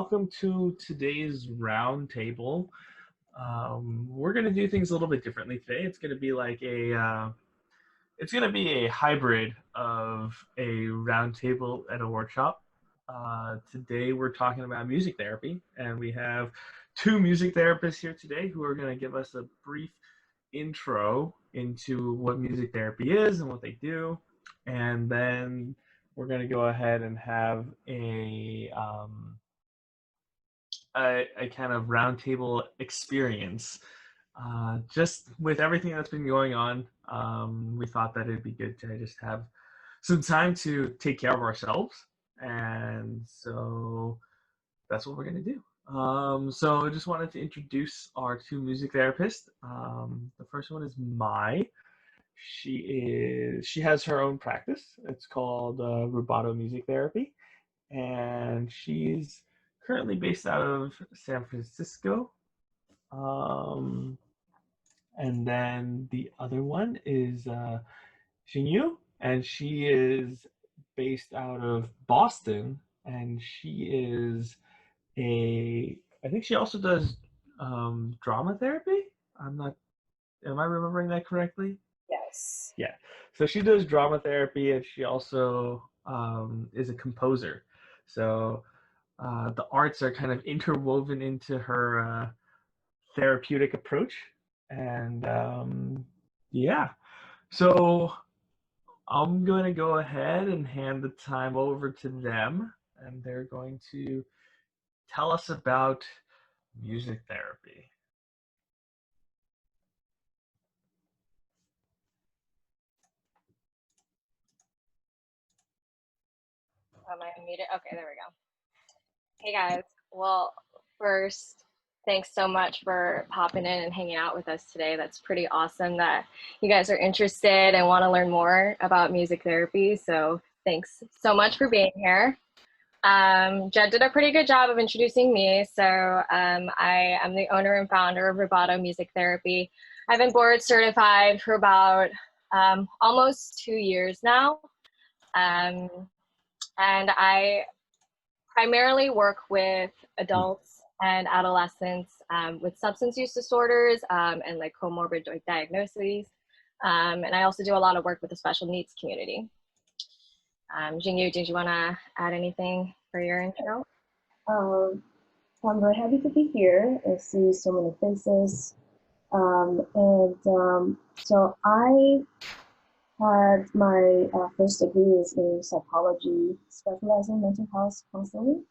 welcome to today's roundtable. We're going to do things a little bit differently today. It's going to be like it's going to be a hybrid of a roundtable and a workshop. Today we're talking about music therapy, and we have two music therapists here today who are going to give us a brief intro into what music therapy is and what they do, and then we're going to go ahead and have a kind of roundtable experience. Just with everything that's been going on, we thought that it'd be good to just have some time to take care of ourselves, and so that's what we're going to do. So I just wanted to introduce our two music therapists. The first one is Mai. She has her own practice. It's called Ribato Music Therapy, and she's currently based out of San Francisco. Um, and then the other one is Xingyu, and she is based out of Boston, and she is I think she also does drama therapy. Am I remembering that correctly? Yes. Yeah. So she does drama therapy, and she also is a composer. So the arts are kind of interwoven into her therapeutic approach. And yeah, so I'm going to go ahead and hand the time over to them, and they're going to tell us about music therapy. Am I muted? Okay, there we go. Hey guys. Well, first, thanks so much for popping in and hanging out with us today. That's pretty awesome that you guys are interested and want to learn more about music therapy. So thanks so much for being here. Jed did a pretty good job of introducing me. So I am the owner and founder of Ribato Music Therapy. I've been board certified for about almost 2 years now. And I primarily work with adults and adolescents with substance use disorders and like comorbid diagnoses. And I also do a lot of work with the special needs community. Xingyu, did you want to add anything for your intro? I'm very happy to be here and see so many faces. So I had my first degree in psychology, specializing in mental health counseling.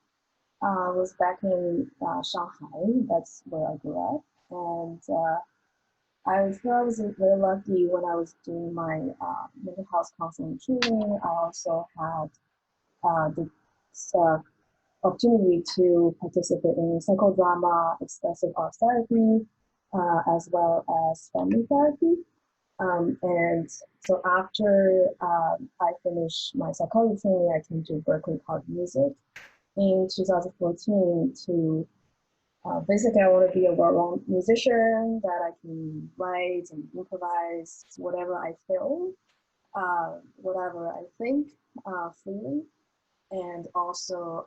I was back in Shanghai. That's where I grew up, and I feel I was very lucky when I was doing my mental health counseling training. I also had the opportunity to participate in psychodrama, expressive art therapy, as well as family therapy. And so after I finished my psychology training, I came to Berkeley College of Music in 2014 to basically I want to be a well-rounded musician that I can write and improvise whatever I feel, whatever I think freely, and also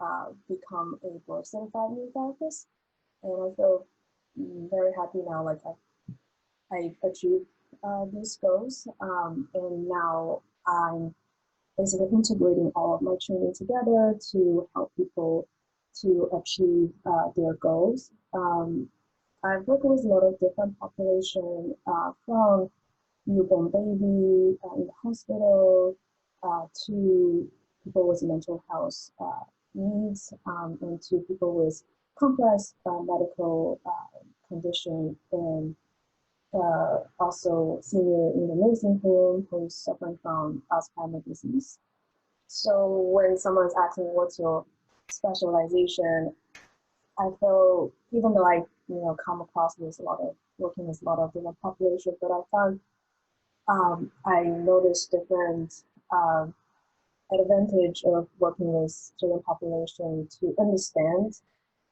become a board certified music therapist. And I feel very happy now, like I achieved these goals, and now I'm basically integrating all of my training together to help people to achieve their goals. I've worked with a lot of different population, from newborn baby in the hospital to people with mental health needs, and to people with complex medical condition, and also senior in the nursing home who's suffering from Alzheimer's disease. So when someone's asking what's your specialization, I feel even though I come across with working with a lot of different populations, but I found I noticed different advantage of working with certain population to understand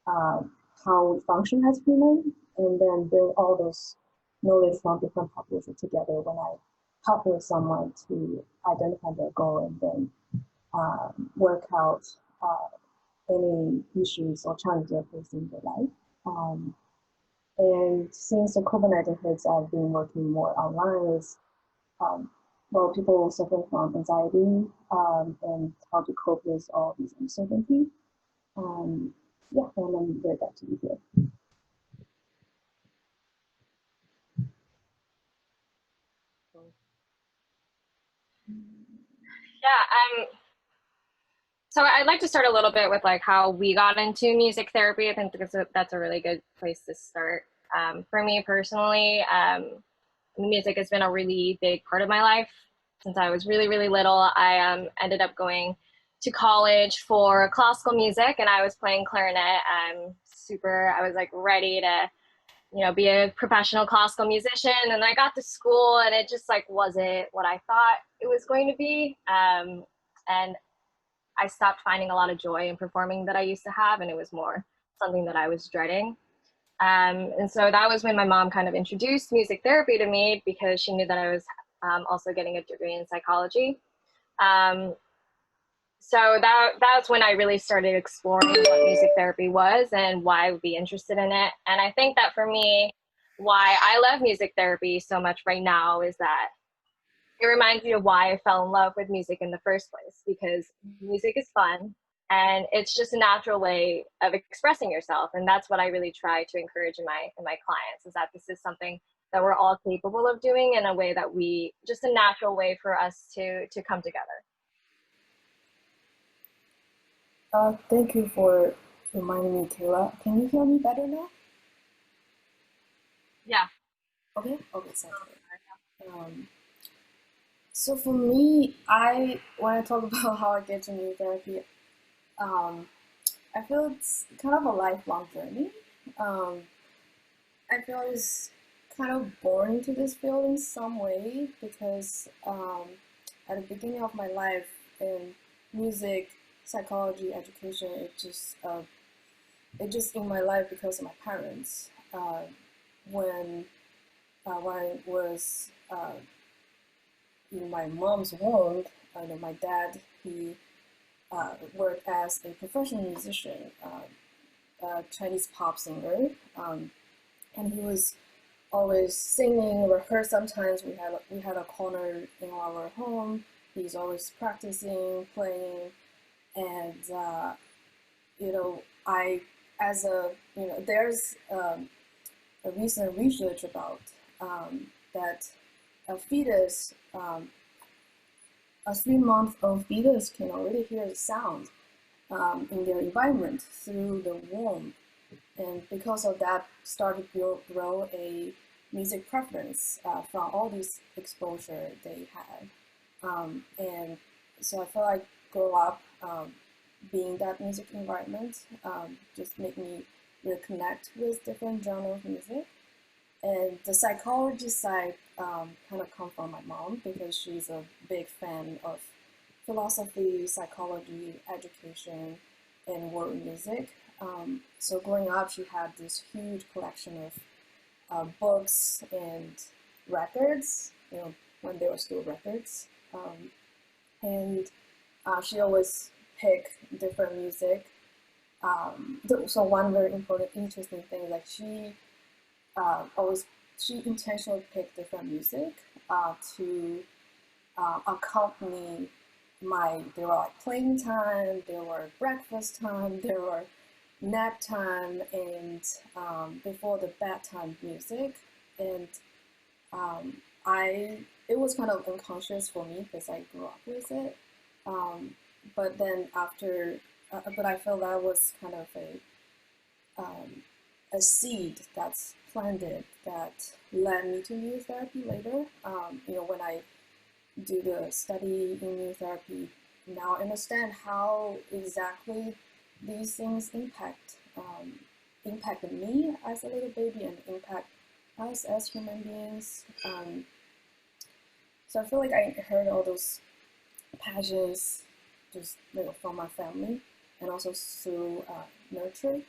how we function as human, and then bring all those knowledge from different populations together when I help with someone to identify their goal and then work out any issues or challenges they're facing in their life. And since the COVID-19 hits, I've been working more online with well, people suffering from anxiety and how to cope with all these uncertainty. Yeah, and I'm very glad to be here. Yeah, so I'd like to start a little bit with like how we got into music therapy. I think that's a really good place to start. For me personally, music has been a really big part of my life since I was really, really little. I ended up going to college for classical music, and I was playing clarinet. I was like ready to, be a professional classical musician. And I got to school, and it just like wasn't what I thought it was going to be. And I stopped finding a lot of joy in performing that I used to have, and it was more something that I was dreading. And so that was when my mom kind of introduced music therapy to me because she knew that I was also getting a degree in psychology. So that's when I really started exploring what music therapy was and why I would be interested in it. And I think that for me, why I love music therapy so much right now is that it reminds me of why I fell in love with music in the first place, because music is fun and it's just a natural way of expressing yourself. And that's what I really try to encourage in my clients, is that this is something that we're all capable of doing in a way that just a natural way for us to come together. Thank you for reminding me, Kayla. Can you hear me better now? Yeah. Okay, sounds good. So for me, when I talk about how I get to music therapy, I feel it's kind of a lifelong journey. I feel I was kind of born into this field in some way because at the beginning of my life in music, psychology, education, it just in my life because of my parents. When I was in my mom's womb, my dad, he worked as a professional musician, a Chinese pop singer, and he was always singing. Rehearse. Sometimes we had a corner in our home. He's always practicing, playing, and I as a there's a recent research about that a fetus, a 3-month-old fetus can already hear the sound in their environment through the womb, and because of that, started to grow a music preference from all this exposure they had, and so I feel like grow up being that music environment just made me really connect with different genres of music. And the psychology side kind of come from my mom because she's a big fan of philosophy, psychology, education, and world music. So growing up, she had this huge collection of books and records, when they were still records. And she always picked different music. So one very important, interesting thing, like she intentionally picked different music to accompany there were like playing time, there were breakfast time, there were nap time, and before the bedtime music. And it was kind of unconscious for me because I grew up with it. But then but I feel that was kind of a seed that's planted that led me to music therapy later. When I do the study in music therapy, now I understand how exactly these things impacted me as a little baby and impact us as human beings. So I feel like I heard all those passions just from my family and also through nurture.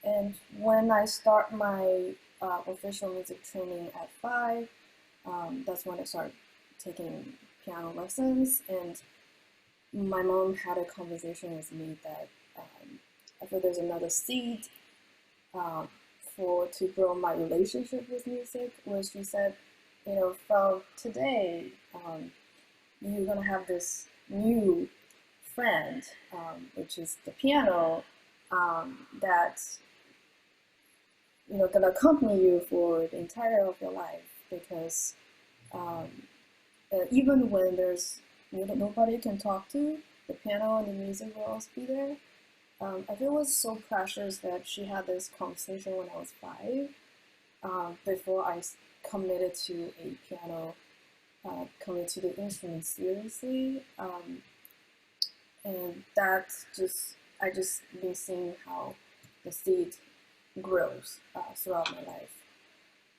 And when I start my official music training at 5, that's when I started taking piano lessons. And my mom had a conversation with me that I feel there's another seed um, for to grow my relationship with music, where she said, you know, from today, you're gonna have this new friend, which is the piano, that you know gonna accompany you for the entire of your life because um, even when there's nobody can talk to, the piano and the music will always be there. I feel it was so precious that she had this conversation when I was 5, before I committed to a piano, committed to the instrument seriously. And that's just, I just been seeing how the seed grows throughout my life.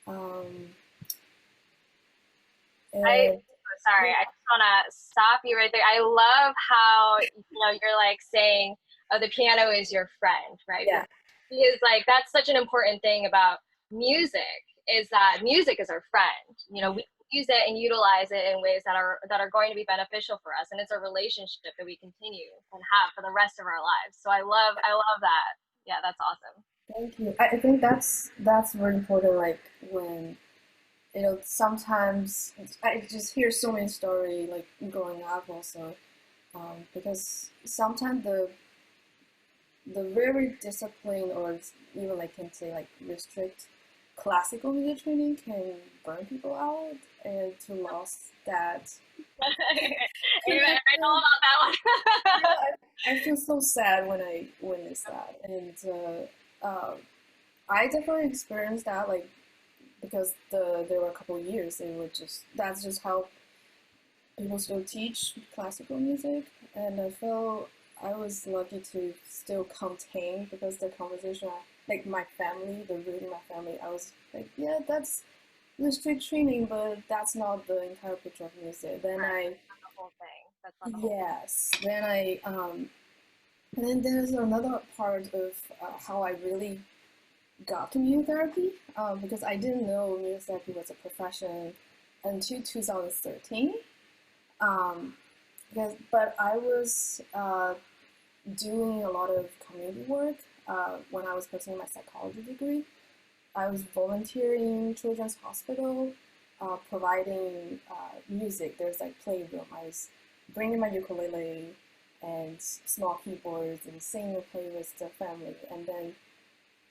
Um, and Sorry, yeah, I just want to stop you right there. I love how, you're like saying, oh, the piano is your friend, right? yeah, Because like that's such an important thing about music, is that music is our friend. We use it and utilize it in ways that are going to be beneficial for us, and it's a relationship that we continue and have for the rest of our lives. So I love that. Yeah, that's awesome. thank you. I think that's very important. Like when you know, sometimes I just hear so many stories like growing up also, because sometimes the very disciplined or even like can say like restrict classical music training can burn people out and to lost that I know connection. about that Yeah, one. I feel so sad when I witness that, and I definitely experienced that like because there were a couple of years they were just that's just how people still teach classical music, and I felt I was lucky to still contain because the conversation, like my family, the root in my family, I was like, yeah, that's the street training, but that's not the entire picture of music. Then Right, I, that's not the whole thing. That's not the whole. yes, then I, and then there's another part of how I really got to music therapy because I didn't know music therapy was a profession until 2013. Um, but I was doing a lot of community work when I was pursuing my psychology degree. I was volunteering in Children's Hospital, providing music. There's like playroom. I was bringing my ukulele and small keyboards and singing and playing with the family. And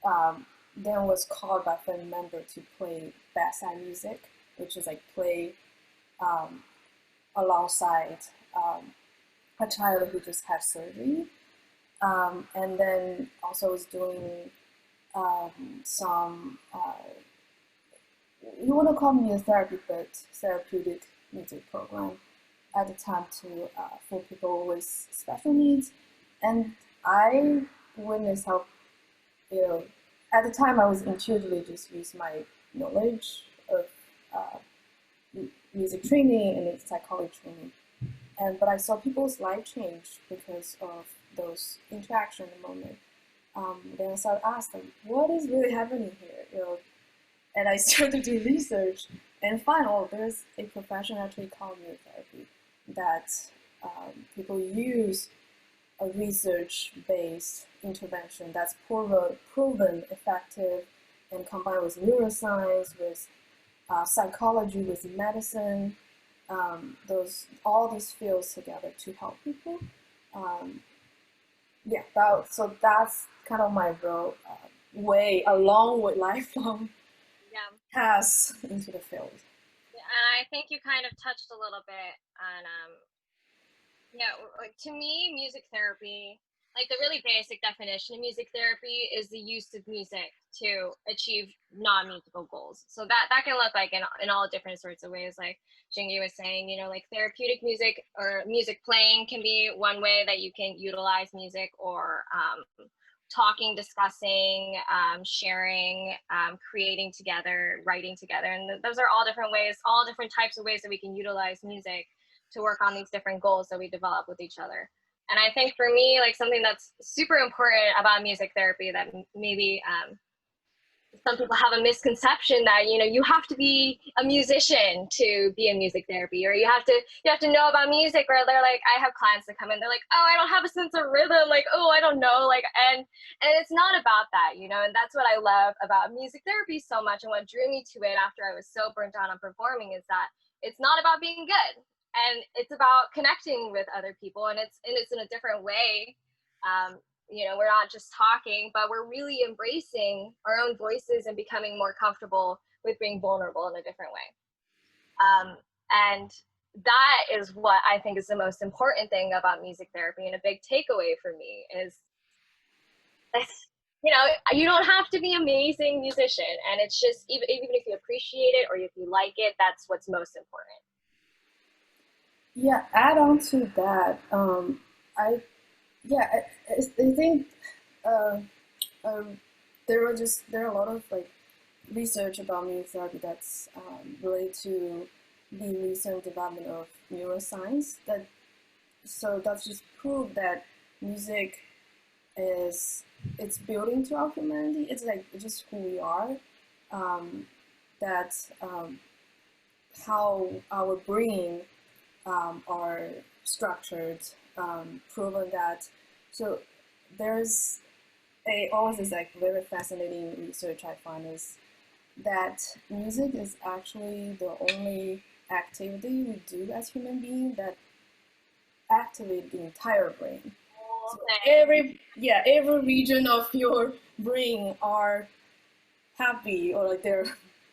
um, then was called by a family member to play bedside music, which is like play um, alongside um, a child who just had surgery. And then also was doing some, you want to call music therapy, but therapeutic music program at the time to for people with special needs. And I witnessed how, you know, at the time I was intuitively just use my knowledge of uh, music training and psychology training. And but I saw people's life change because of those interaction in the moment. Then I started asking, what is really happening here? You know, and I started to do research and find, oh, there's a profession actually called neurotherapy that people use a research-based intervention that's proven effective and combined with neuroscience, with psychology, with medicine, those all these fields together to help people. Um, yeah, so that's kind of my role, way along with lifelong Yeah. pass into the field. And I think you kind of touched a little bit on, yeah, like to me, music therapy, like the really basic definition of music therapy is the use of music to achieve non-musical goals. So that can look like in all different sorts of ways. Like Xingyu was saying, like therapeutic music or music playing can be one way that you can utilize music, or talking, discussing, sharing, creating together, writing together. And those are all different ways, all different types of ways that we can utilize music to work on these different goals that we develop with each other. And I think for me, like something that's super important about music therapy that maybe some people have a misconception that, you know, you have to be a musician to be in music therapy, or you have to know about music, or they're like, I have clients that come in, they're like, oh, I don't have a sense of rhythm, like, oh, I don't know, like, and it's not about that, you know. And that's what I love about music therapy so much, and what drew me to it after I was so burnt out on performing, is that it's not about being good, and it's about connecting with other people, and it's in a different way. You know, we're not just talking, but we're really embracing our own voices and becoming more comfortable with being vulnerable in a different way. And that is what I think is the most important thing about music therapy, and a big takeaway for me is this, you know, you don't have to be an amazing musician, and it's just, even if you appreciate it or if you like it, that's what's most important. Yeah, add on to that. I I think uh, there are a lot of like research about music therapy that's related to the recent development of neuroscience. That's just proof that music it's building to our humanity. It's like just who we are. That how our brain are structured, proven that. So there's always this like very fascinating research I find is that music is actually the only activity we do as human beings that activate the entire brain. So every region of your brain are happy, or like they're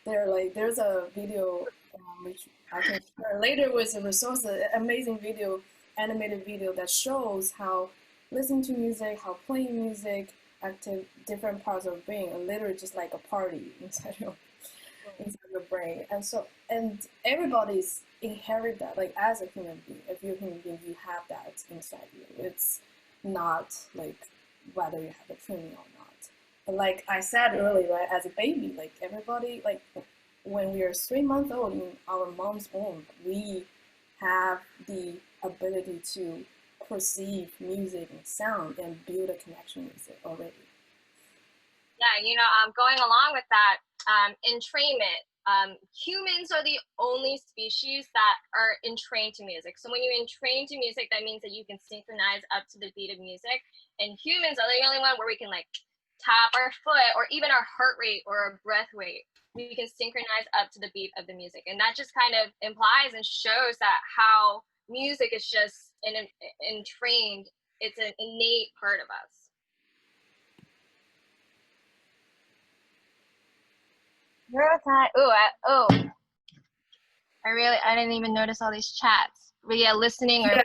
like, there's a video which I can share later with a resource, an amazing video, animated video that shows how listening to music, how playing music active different parts of the brain, and literally just like a party inside your brain. And everybody's inherit that, like as a human being. If you're a human being, you have that inside you. It's not like whether you have a training or not. But like I said earlier, right, as a baby, like everybody, like when we are 3 months old in our mom's womb, we have the ability to perceive music and sound and build a connection with it already. Yeah, you know, going along with that, entrainment. Humans are the only species that are entrained to music. So when you entrain to music, that means that you can synchronize up to the beat of music. And humans are the only one where we can like tap our foot, or even our heart rate or our breath rate. We can synchronize up to the beat of the music. And that just kind of implies and shows that how music is just entrained. It's an innate part of us. Neuroscience. I didn't even notice all these chats. But yeah, listening or there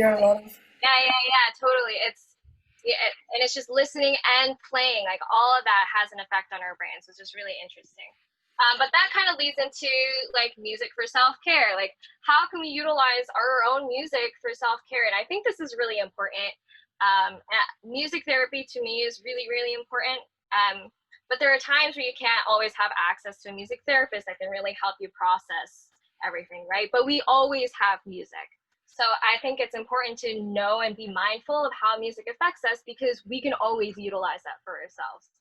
are a lot of. Yeah, totally. And it's just listening and playing. Like all of that has an effect on our brains, which is really interesting. But that kind of leads into like music for self-care. Like how can we utilize our own music for self-care? And I think this is really important. Music therapy to me is really, really important. But there are times where you can't always have access to a music therapist that can really help you process everything, right? But we always have music. So I think it's important to know and be mindful of how music affects us, because we can always utilize that for ourselves.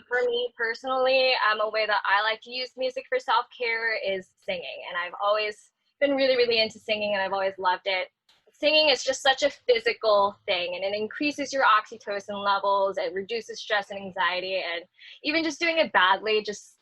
For me personally, a way that I like to use music for self-care is singing. And I've always been really, really into singing, and I've always loved it. Singing is just such a physical thing, and it increases your oxytocin levels, it reduces stress and anxiety, and even just doing it badly, just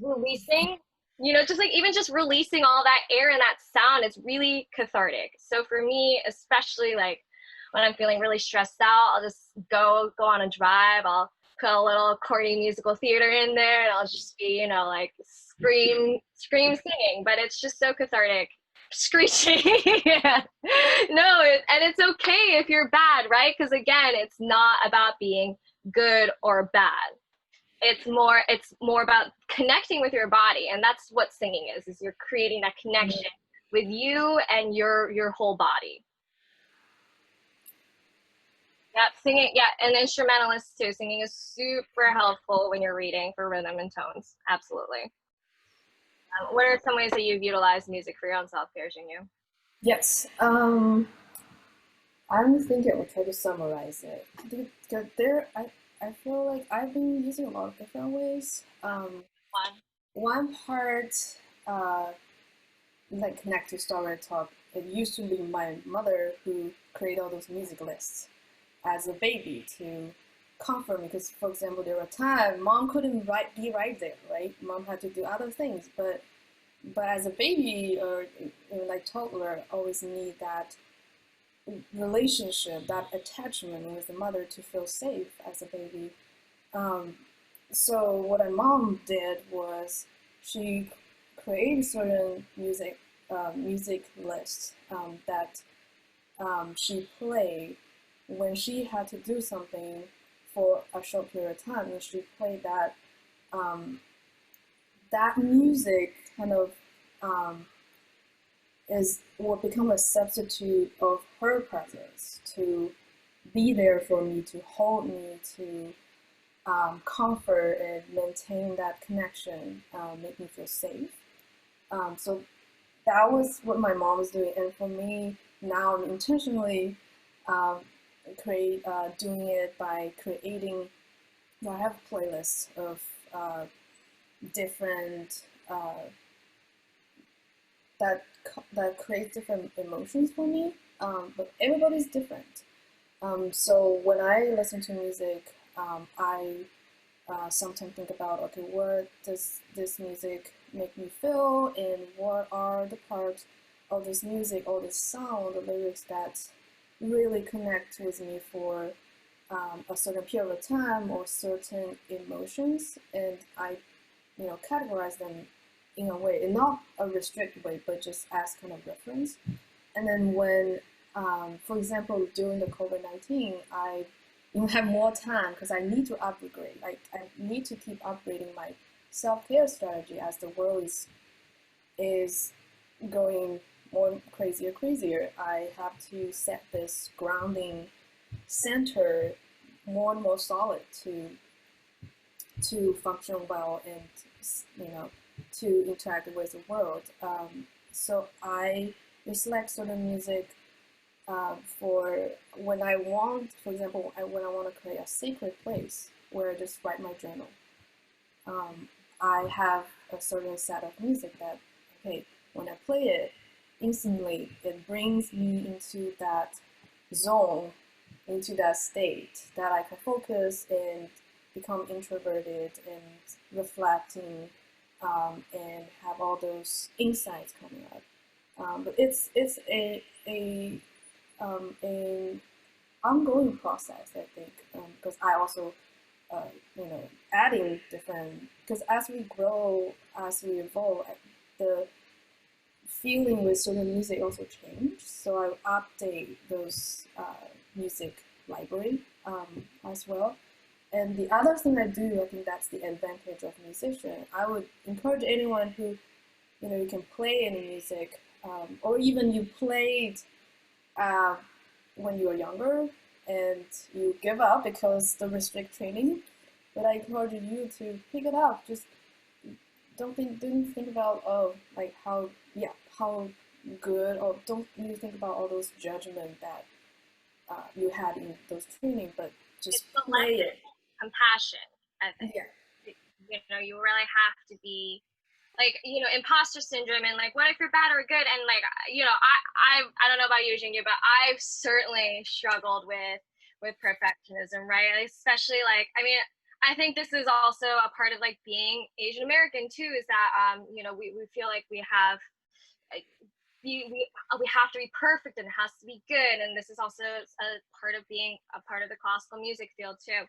releasing, you know, just like even just releasing all that air and that sound is really cathartic. So for me, especially like when I'm feeling really stressed out, I'll just go on a drive, I'll put a little corny musical theater in there, and I'll just be, you know, like scream singing, but it's just so cathartic. Screeching. Yeah. No, and it's okay if you're bad, right? Because again, it's not about being good or bad. It's more about connecting with your body, and that's what singing is you're creating that connection with you and your whole body. Yeah, singing, yeah, and instrumentalists too. Singing is super helpful when you're reading for rhythm and tones. Absolutely. What are some ways that you've utilized music for your own self-care, Xingyu? Yes. I'm thinking I will try to summarize it. I feel like I've been using a lot of different ways. One. One part, uh, like connect to story talk. It used to be my mother who created all those music lists as a baby to comfort me. Because, for example, there were times mom couldn't be right there, right? Mom had to do other things, but as a baby or like toddler, always need that relationship, that attachment with the mother to feel safe as a baby. Um, so what my mom did was she created certain music lists that she played when she had to do something for a short period of time, and she played um, that music kind of um, is will become a substitute of her presence to be there for me, to hold me, to comfort and maintain that connection, make me feel safe. So that was what my mom was doing, and for me now, I'm intentionally um, doing it by creating. I have playlists of different that that creates different emotions for me, but everybody's different. So when I listen to music, I sometimes think about, okay, what does this music make me feel, and what are the parts of this music or this sound, the lyrics that really connect with me for a certain period of time or certain emotions, and I, categorize them in a way, and not a restricted way, but just as kind of reference. And then when, for example, during the COVID-19, I have more time because I need to upgrade. I need to keep upgrading my self-care strategy as the world is going more crazier. I have to set this grounding center more and more solid to function well and to interact with the world. So I select certain music for when I want, for example, when I want to create a sacred place where I just write my journal. I have a certain set of music that, okay, when I play it, instantly it brings me into that zone, into that state that I can focus and become introverted and reflecting, and have all those insights coming up. But it's an ongoing process, I think, because I also adding different, because as we grow, as we evolve, the feeling with certain music also change. So I update those music library as well. And the other thing I do, I think that's the advantage of musician. I would encourage anyone who, you can play any music, or even you played uh, when you were younger and you give up because the restrict training. But I encourage you to pick it up. Just didn't think about, oh, like how good, or don't you think about all those judgment that you had in those training, but just it's the play it. Compassion, I think. Yeah. You really have to be like, imposter syndrome, and like, what if you're bad or good? And like, I don't know about you, Xingyu, but I've certainly struggled with perfectionism, right? Especially like, I mean, I think this is also a part of like being Asian American too, is that we feel like we have we have to be perfect, and it has to be good, and this is also a part of being a part of the classical music field too.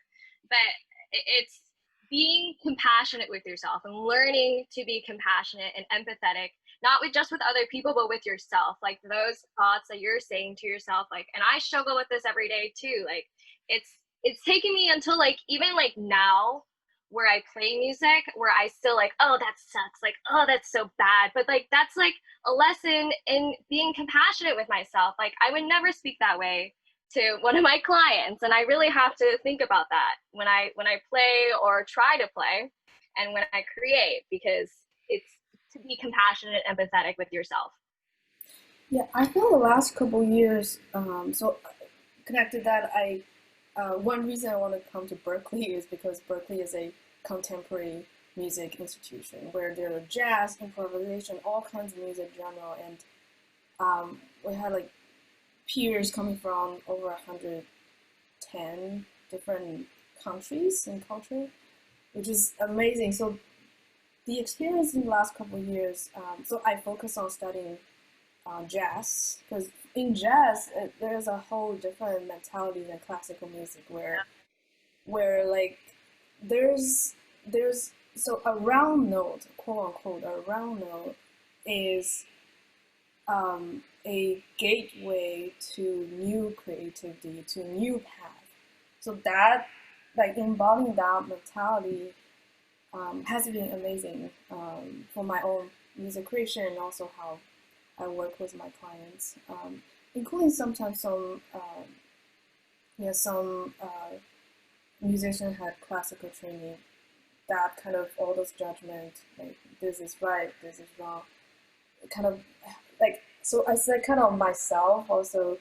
But it's being compassionate with yourself and learning to be compassionate and empathetic, not with just with other people, but with yourself. Like those thoughts that you're saying to yourself, like, and I struggle with this every day too. Like it's taken me until like even like now where I play music where I still like, oh, that sucks, like, oh, that's so bad, but like that's like a lesson in being compassionate with myself. Like I would never speak that way to one of my clients, and I really have to think about that when I play or try to play, and when I create, because it's to be compassionate and empathetic with yourself. Yeah, I feel the last couple years, so connected that one reason I want to come to Berkeley is because Berkeley is a contemporary music institution where there are jazz, improvisation, all kinds of music genre, and we had like peers coming from over 110 different countries and culture, which is amazing. So the experience in the last couple of years, so I focus on studying jazz because in jazz there's a whole different mentality than classical music where like there's so a round note, quote unquote, a round note is a gateway to new creativity, to new path. So that, like embodying that mentality, has been amazing for my own music creation and also how I work with my clients, including sometimes some musicians had classical training. That kind of all those judgment, like this is right, this is wrong, kind of like so. I said kind of myself also.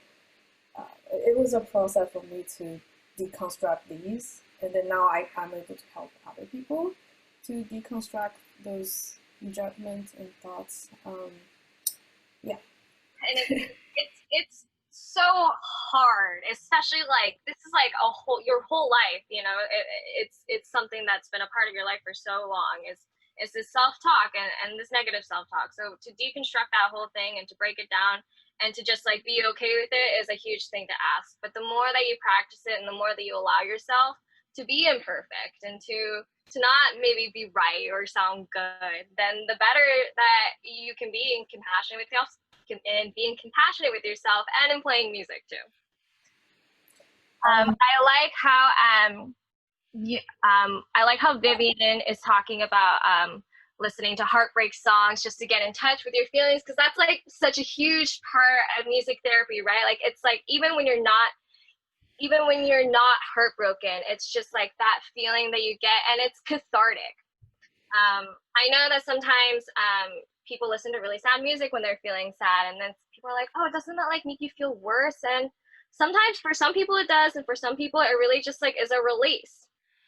It was a process for me to deconstruct these, and then now I'm able to help other people to deconstruct those judgments and thoughts. Yeah. And it's so hard, especially like this is like your whole life, you know. It's something that's been a part of your life for so long. Is this self-talk and this negative self-talk. So to deconstruct that whole thing and to break it down and to just like be okay with it is a huge thing to ask. But the more that you practice it and the more that you allow yourself to be imperfect and to not maybe be right or sound good, then the better that you can be and compassionate with yourself and being compassionate with yourself and in playing music too. I like how I like how Vivian is talking about listening to heartbreak songs just to get in touch with your feelings, because that's like such a huge part of music therapy, right? Like it's like even when you're not heartbroken, it's just like that feeling that you get, and it's cathartic. I know that sometimes people listen to really sad music when they're feeling sad, and then people are like, oh, doesn't that like make you feel worse? And sometimes for some people it does, and for some people it really just like is a release.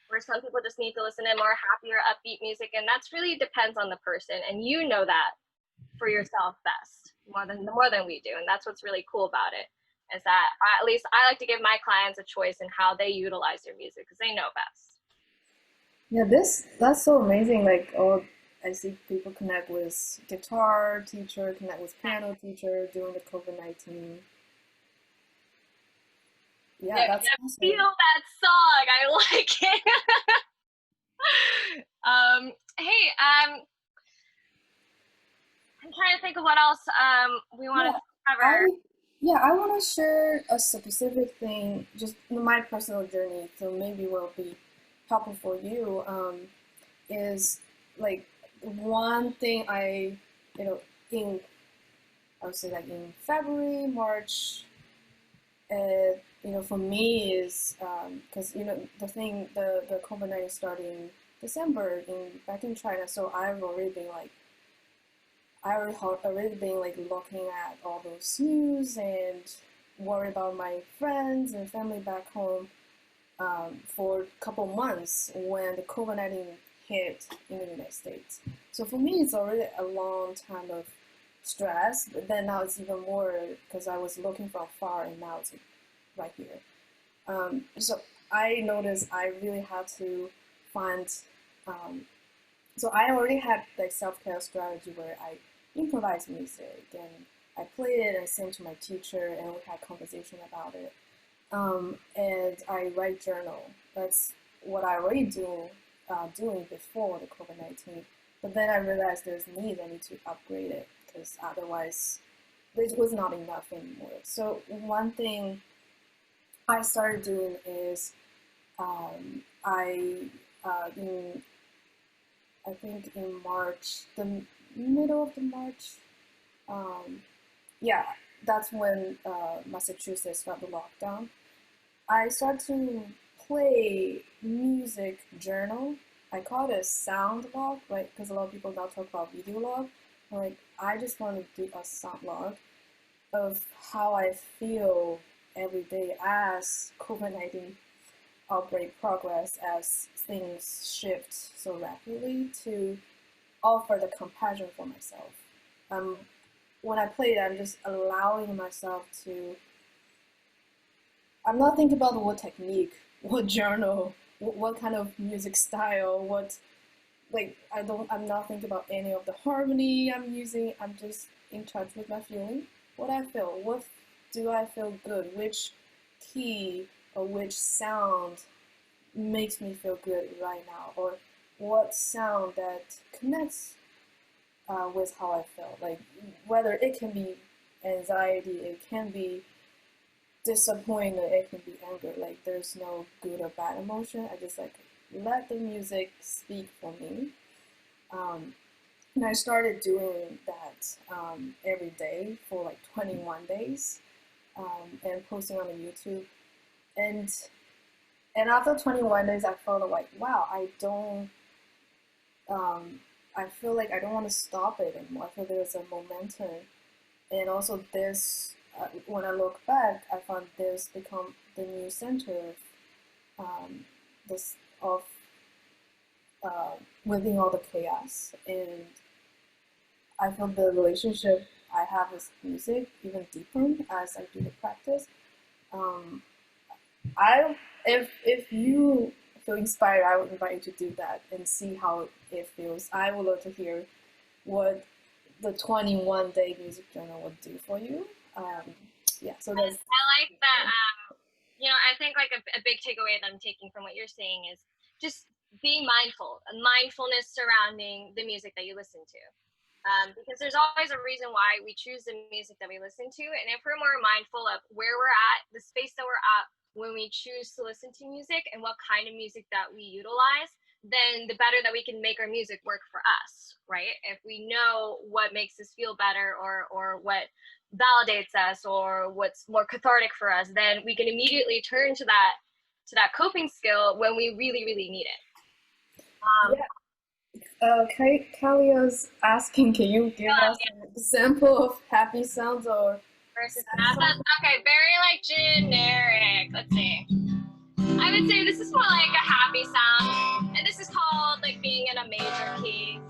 Where some people just need to listen to more happier, upbeat music, and that's really depends on the person, and you know that for yourself best more than we do, and that's what's really cool about it. Is that at least I like to give my clients a choice in how they utilize their music because they know best. Yeah, that's so amazing. Like, oh, I see people connect with guitar teacher, connect with piano teacher during the COVID-19. Yeah, that's awesome. Feel that song. I like it. Hey, I'm trying to think of what else we want to cover. I want to share a specific thing, just my personal journey, so maybe will be helpful for you. Is like one thing I would say like in February, March, for me is because the COVID-19 started in December back in China, so I've already been like looking at all those news and worry about my friends and family back home for a couple months when the COVID-19 hit in the United States. So for me, it's already a long time of stress, but then now it's even more because I was looking from afar and now it's right here. So I noticed I really had to find, so I already had like self-care strategy where I improvise music and I played it and sent to my teacher and we had conversation about it. And I write journal. That's what I already doing before the COVID-19. But then I realized I need to upgrade it because otherwise it was not enough anymore. So one thing I started doing is I think in March, the middle of the March, that's when Massachusetts got the lockdown. I started to play music journal. I call it a sound log, right? Because a lot of people now talk about video log. Like, I just want to do a sound log of how I feel every day as COVID-19 outbreak progress as things shift so rapidly to offer the compassion for myself. When I play it, I'm just allowing myself to. I'm not thinking about what technique, what genre, what kind of music style, what like I'm not thinking about any of the harmony I'm using. I'm just in touch with my feeling, what I feel, what do I feel good, which key or which sound makes me feel good right now, or what sound that connects with how I feel. Like whether it can be anxiety, it can be disappointment, it can be anger. Like there's no good or bad emotion. I just like let the music speak for me. And I started doing that every day for like 21 days and posting on the YouTube. And after 21 days, I felt like, wow, I feel like I don't want to stop it anymore. I feel there's a momentum. And also this, when I look back, I found this become the new center this of within all the chaos. And I feel the relationship I have with music even deepened as I do the practice. If you feel inspired, I would invite you to do that and see how it feels. I would love to hear what the 21-day music journal would do for you. Yeah, so that's. I like that. I think like a big takeaway that I'm taking from what you're saying is just being mindful, mindfulness surrounding the music that you listen to. Because there's always a reason why we choose the music that we listen to. And if we're more mindful of where we're at, the space that we're at when we choose to listen to music and what kind of music that we utilize, then the better that we can make our music work for us, right? If we know what makes us feel better or what validates us or what's more cathartic for us, then we can immediately turn to that coping skill when we really, really need it. Yeah. Kalia's asking, can you give us an example of happy sounds or versus okay, very like generic. Let's see. I would say this is more like a happy sound, and this is called like being in a major key.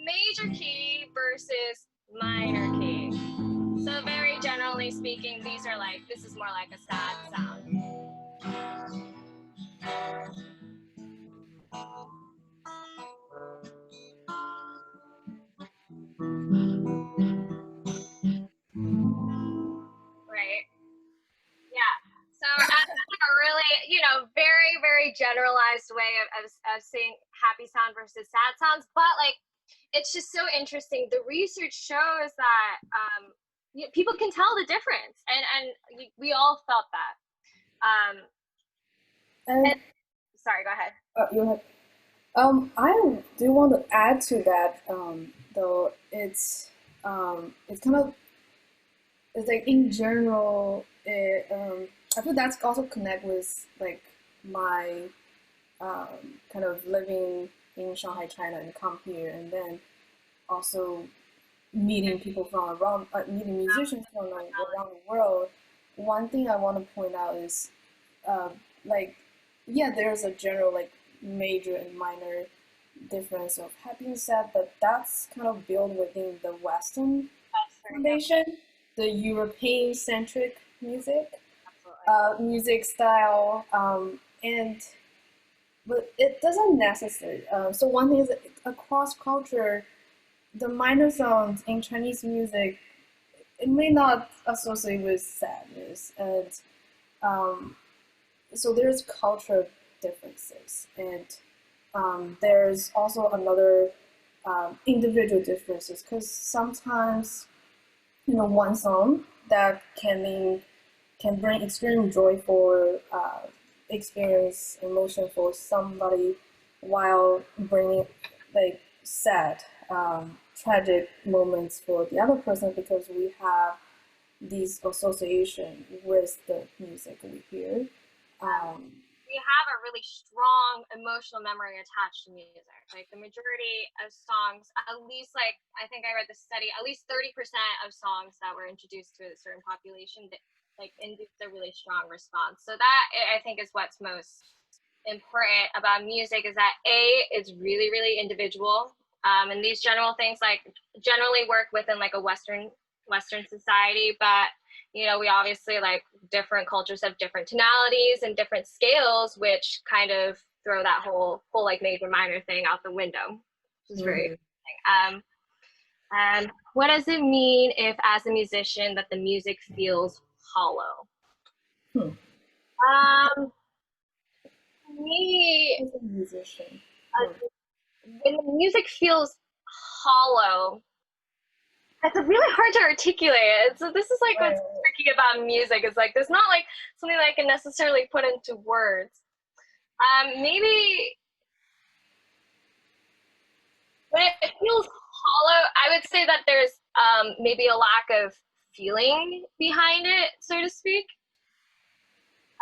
Major key versus minor key. So very generally speaking, this is more like a sad sound. Right. Yeah. So that's a really, very, very generalized way of saying happy sound versus sad sounds. But like, it's just so interesting. The research shows that people can tell the difference, and we all felt that. Sorry, go ahead. You have. I do want to add to that, though it's kind of it's like in general. I feel that's also connect with like my kind of living in Shanghai, China, and come here, and then also meeting people from around, meeting musicians from like around the world. One thing I want to point out is, like, yeah, there's a general like major and minor difference of happy and sad, but that's kind of built within the Western foundation, the European-centric music style, but it doesn't necessarily. So one thing is across culture, the minor sounds in Chinese music, it may not associate with sadness, and so there's cultural differences, and there's also another individual differences, because sometimes one song that can bring extreme joy for experience emotion for somebody, while bringing like sad tragic moments for the other person, because we have these association with the music we hear. We we have a really strong emotional memory attached to music. Like the majority of songs, at least like I think I read the study, at least 30% of songs that were introduced to a certain population that like induced a really strong response. So that I think is what's most important about music is that it's really, really individual. And these general things like generally work within like a Western society, but you know, we obviously like different cultures have different tonalities and different scales, which kind of throw that whole like major minor thing out the window, which is very interesting. And what does it mean if, as a musician, that the music feels hollow? Me, As a musician. when the music feels hollow, it's really hard to articulate. So this is like what's tricky about music. It's like there's not like something that I can necessarily put into words. Maybe when it feels hollow, I would say that there's maybe a lack of feeling behind it, so to speak.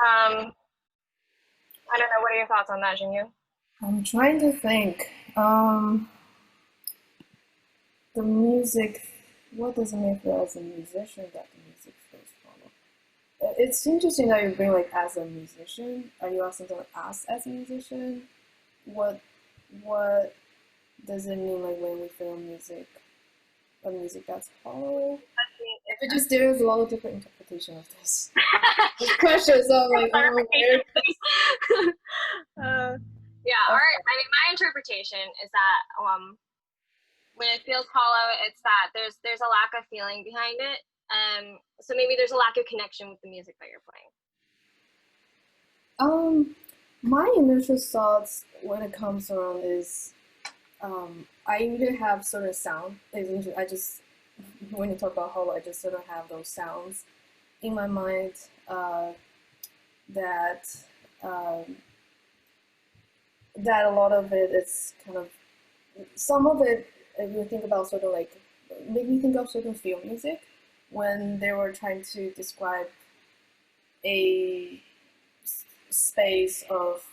I don't know. What are your thoughts on that, Xingyu? I'm trying to think. The music, what does it mean for as a musician that the music feels hollow? It's interesting that you bring like as a musician. Are you asking to us as a musician? What does it mean like when we feel music? A music that's hollow? If it just there's a lot of different interpretation of this. This question, so I'm like, oh, weird. Yeah, all right. I mean, my interpretation is that when it feels hollow, it's that there's a lack of feeling behind it. So maybe there's a lack of connection with the music that you're playing. My initial thoughts when it comes around is, I usually have sort of sound. I just when you talk about hollow, I just sort of have those sounds in my mind that that a lot of it is kind of some of it. If you think about sort of like make me think of certain film music when they were trying to describe a space of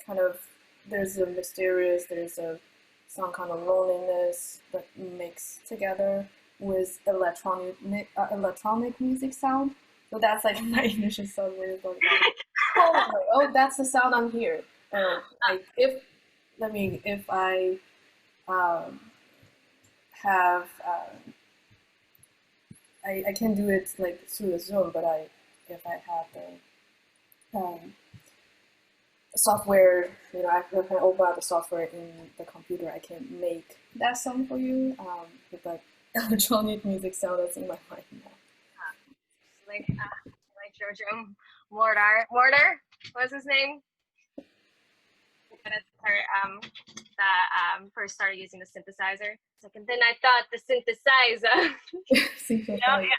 kind of there's a mysterious, there's a some kind of loneliness that mixed together with electronic music sound. So that's like my initial thought when it's like, oh, that's the sound I'm here. Like if I have I can do it like through the Zoom, but if I have the software, you know, if I open up the software in the computer, I can make that sound for you. With that electronic music sound that's in my mind now. Like Jojo Mortar. What's his name? That first started using the synthesizer. Like, and then I thought the synthesizer. Maybe the only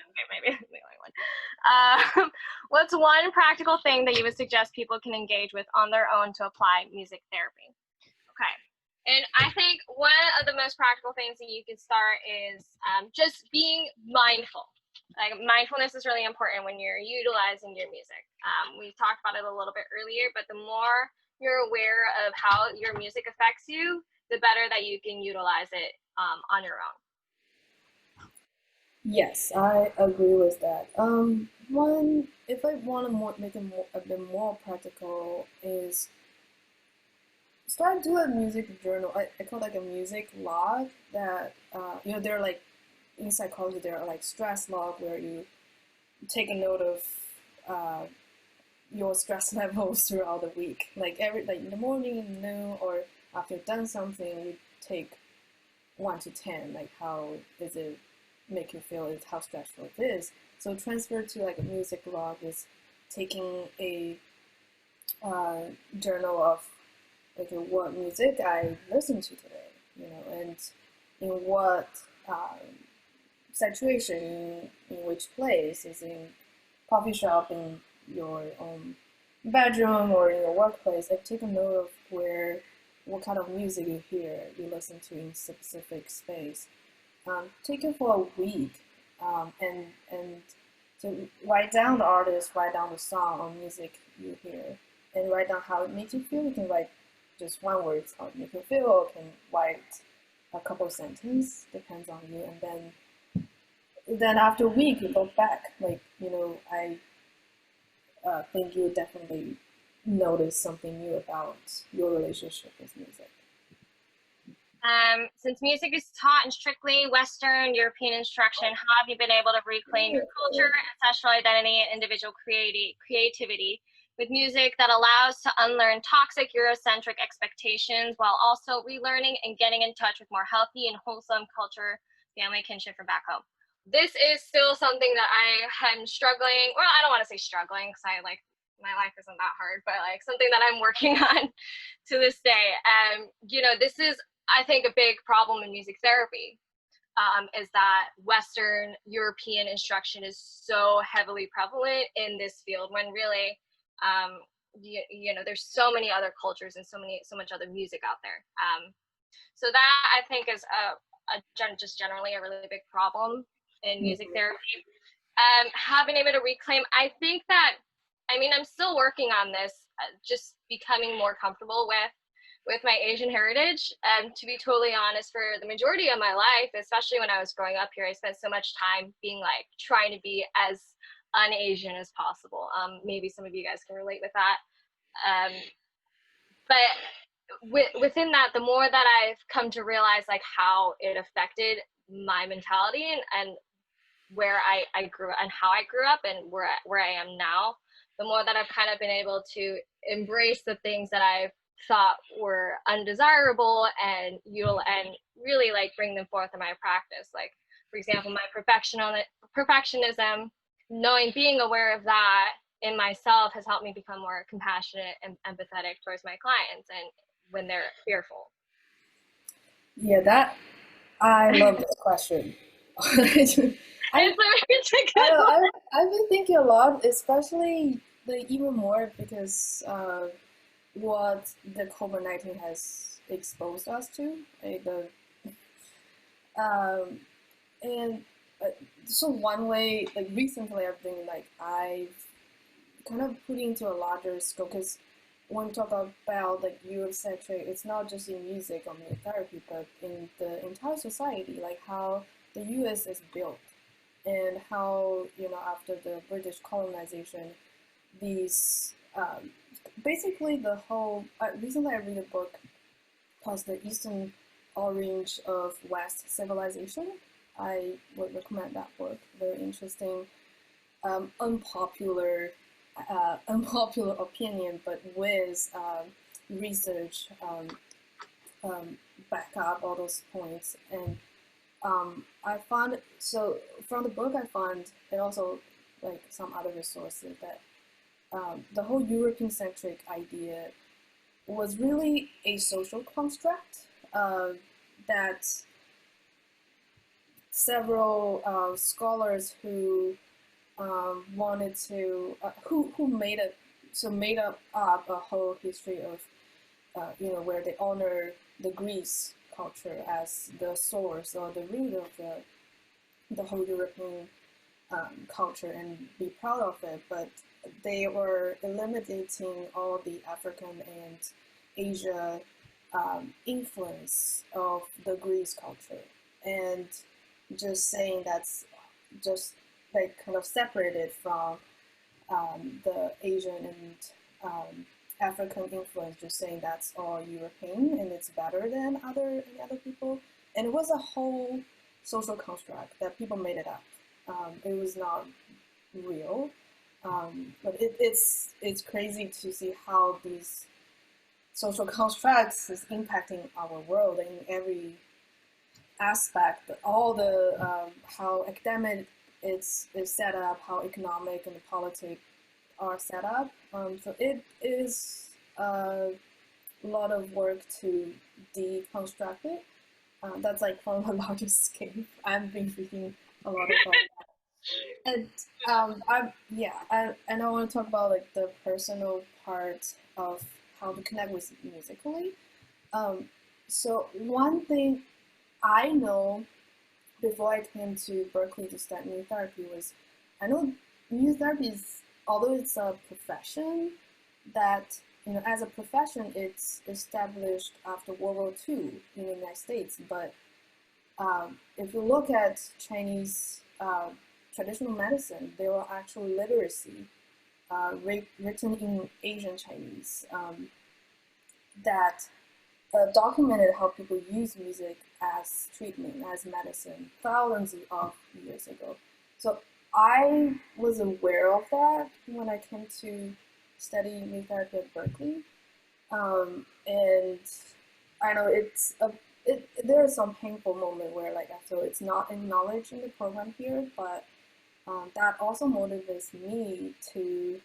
one. What's one practical thing that you would suggest people can engage with on their own to apply music therapy? Okay. And I think one of the most practical things that you can start is just being mindful. Like mindfulness is really important when you're utilizing your music. We talked about it a little bit earlier, but the more you're aware of how your music affects you, the better that you can utilize it on your own. Yes, I agree with that. One, if I want to make it a bit more practical, is start doing a music journal. I call it like a music log that, you know, they're like, in psychology, there are like stress log where you take a note of your stress levels throughout the week. Like in the morning, in the noon, or after you've done something, you take 1 to 10. Like how does it make you feel? Is how stressful it is. So transfer to like a music log is taking a journal of like what music I listened to today, you know, and in what situation, in which place, is in coffee shop, in your own bedroom, or in your workplace. I've taken note of what kind of music you hear, you listen to in specific space. Take it for a week, and So write down the artist, write down the song or music you hear, and write down how it makes you feel. You can write just one word how it makes you feel, or you can write a couple of sentences, depends on you. And then after a week, you go back. Like, I think you would definitely notice something new about your relationship with music. Since music is taught in strictly Western European instruction, how have you been able to reclaim your culture, ancestral identity, and individual creativity with music that allows to unlearn toxic Eurocentric expectations while also relearning and getting in touch with more healthy and wholesome culture, family, kinship from back home? This is still something that I am struggling, well, I don't want to say struggling because my life isn't that hard, but like something that I'm working on to this day. This is, I think, a big problem in music therapy is that Western European instruction is so heavily prevalent in this field when really, there's so many other cultures and so much other music out there. So that I think is just generally a really big problem in music therapy. Have been able to reclaim. I think that, I'm still working on this, just becoming more comfortable with my Asian heritage. To be totally honest, for the majority of my life, especially when I was growing up here, I spent so much time being like trying to be as un-Asian as possible. Maybe some of you guys can relate with that. But within that, the more that I've come to realize like how it affected my mentality and where I grew and how I grew up and where I am now, the more that I've kind of been able to embrace the things that I've thought were undesirable and really like bring them forth in my practice. Like, for example, my perfectionism, being aware of that in myself has helped me become more compassionate and empathetic towards my clients and when they're fearful. Yeah, I love this question. I've been thinking a lot, especially even more because what the COVID-19 has exposed us to. And so one way, like recently, I've kind of put into a larger scope because when we talk about like Eurocentric, it's not just in music or music therapy, but in the entire society, like how the U.S. is built and how, after the British colonization, these basically the whole. Recently, I read a book called The Eastern Orange of West Civilization. I would recommend that book. Very interesting, unpopular opinion, but with research back up all those points. And I found, so from the book I found, and also like some other resources, that the whole European-centric idea was really a social construct that several scholars who wanted to who made up a whole history of where they honor the Greece culture as the source or the root of the whole European culture and be proud of it, but they were eliminating all the African and Asia influence of the Greece culture and just saying that's just like kind of separated from the Asian and African influence, just saying that's all European and it's better than any other people. And it was a whole social construct that people made it up. It was not real, but it's crazy to see how these social constructs is impacting our world in every aspect. All the how academic is set up, how economic and politics are set up. So it is a lot of work to deconstruct it. That's like from a larger scale. I've been thinking a lot about that. And I want to talk about like the personal part of how to connect with musically. So one thing I know before I came to Berkeley to study music therapy was, I know music therapy is, although it's a profession that, as a profession, it's established after World War II in the United States. But if you look at Chinese traditional medicine, there are actual literacy written in Asian Chinese that documented how people use music as treatment, as medicine, thousands of years ago. So I was aware of that when I came to study music therapy at Berkeley. And I know there are some painful moments where like I feel it's not acknowledged in the program here, but that also motivates me to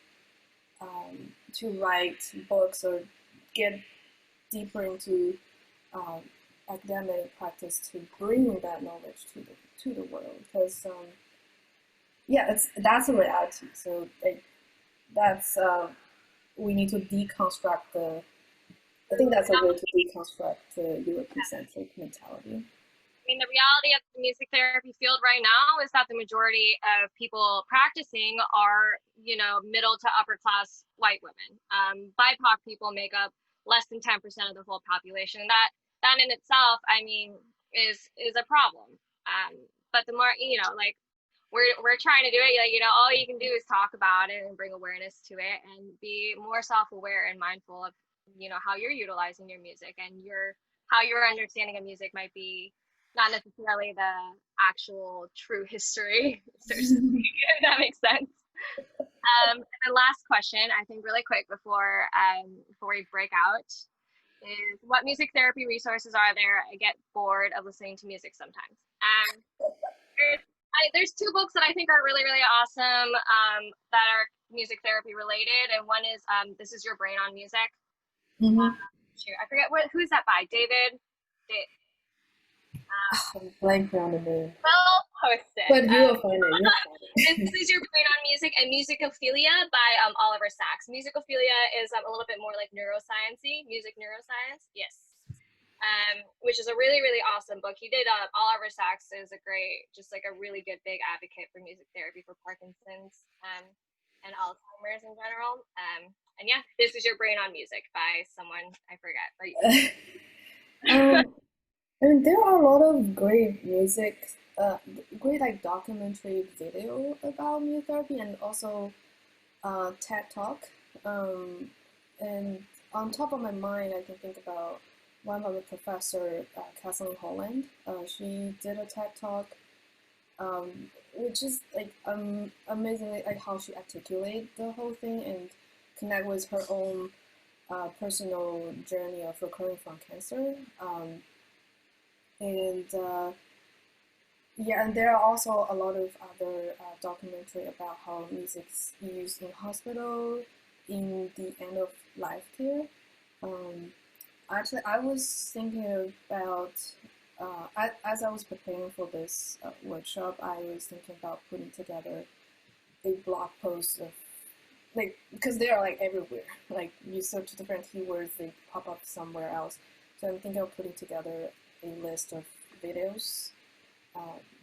write books or get deeper into academic practice to bring that knowledge to the world. Because that's a reality. So that's we need to deconstruct the. I think that's a way to deconstruct the European-centric mentality. I mean, the reality of the music therapy field right now is that the majority of people practicing are, middle to upper class white women. BIPOC people make up less than 10% of the whole population. That in itself, I mean, is a problem. But the more, we're trying to do it, all you can do is talk about it and bring awareness to it and be more self-aware and mindful of, how you're utilizing your music and how your understanding of music might be not necessarily the actual true history, so to speak, if that makes sense. And the last question, I think really quick before we break out, is what music therapy resources are there? I get bored of listening to music sometimes. There's two books that I think are really, really awesome that are music therapy related. And one is This Is Your Brain on Music. I forget who's that by? David? I'm blanking on the name. Well posted. But you will find it. This Is Your Brain on Music and Musicophilia by Oliver Sacks. Musicophilia is a little bit more like neuroscience-y, music neuroscience. Yes. Which is a really, really awesome book. He did, Oliver Sacks is a really good big advocate for music therapy for Parkinson's and Alzheimer's in general. And yeah, This Is Your Brain on Music by someone, I forget. I mean, there are a lot of great music, great like documentary video about music therapy and also TED Talk. And on top of my mind, I can think about one of the professor, Kathleen Holland. She did a TED Talk, which is like amazingly like how she articulated the whole thing and connect with her own personal journey of recovering from cancer. And there are also a lot of other documentary about how music's used in hospital, in the end of life care. Actually, I was thinking about, as I was preparing for this workshop, I was thinking about putting together a blog post of, like, because they are like everywhere. Like, you search different keywords, they pop up somewhere else. So I'm thinking of putting together a list of videos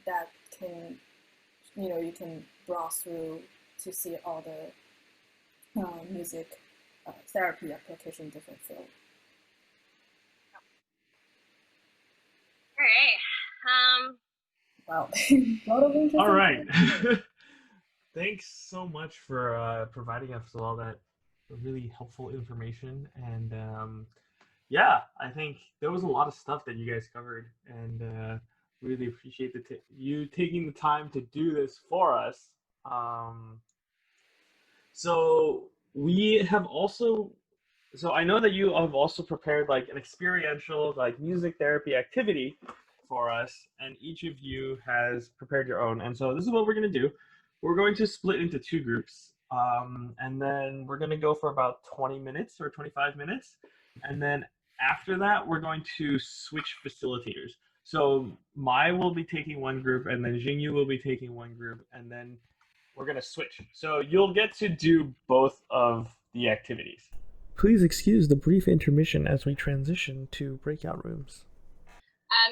that can, you can browse through to see all the music therapy application in different fields. All right. Wow, a lot of interesting. All right. Thanks so much for providing us with all that really helpful information. And yeah, I think there was a lot of stuff that you guys covered, and really appreciate you taking the time to do this for us. So we have also, so I know that you have also prepared like an experiential like music therapy activity for us, and each of you has prepared your own. And so this is what we're going to do. We're going to split into two groups, and then we're going to go for about 20 minutes or 25 minutes. And then after that, we're going to switch facilitators. So Mai will be taking one group, and then Xingyu will be taking one group, and then we're going to switch. So you'll get to do both of the activities. Please excuse the brief intermission as we transition to breakout rooms.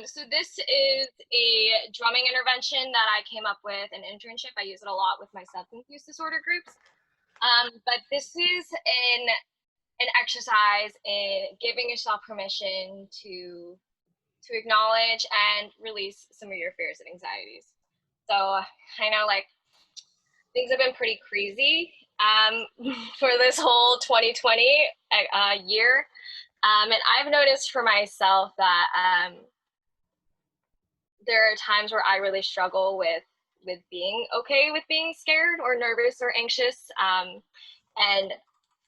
So this is a drumming intervention that I came up with an internship. I use it a lot with my substance use disorder groups. But this is an exercise in giving yourself permission to acknowledge and release some of your fears and anxieties. So I know like things have been pretty crazy for this whole 2020 year. And I've noticed for myself that there are times where I really struggle with being okay with being scared or nervous or anxious. And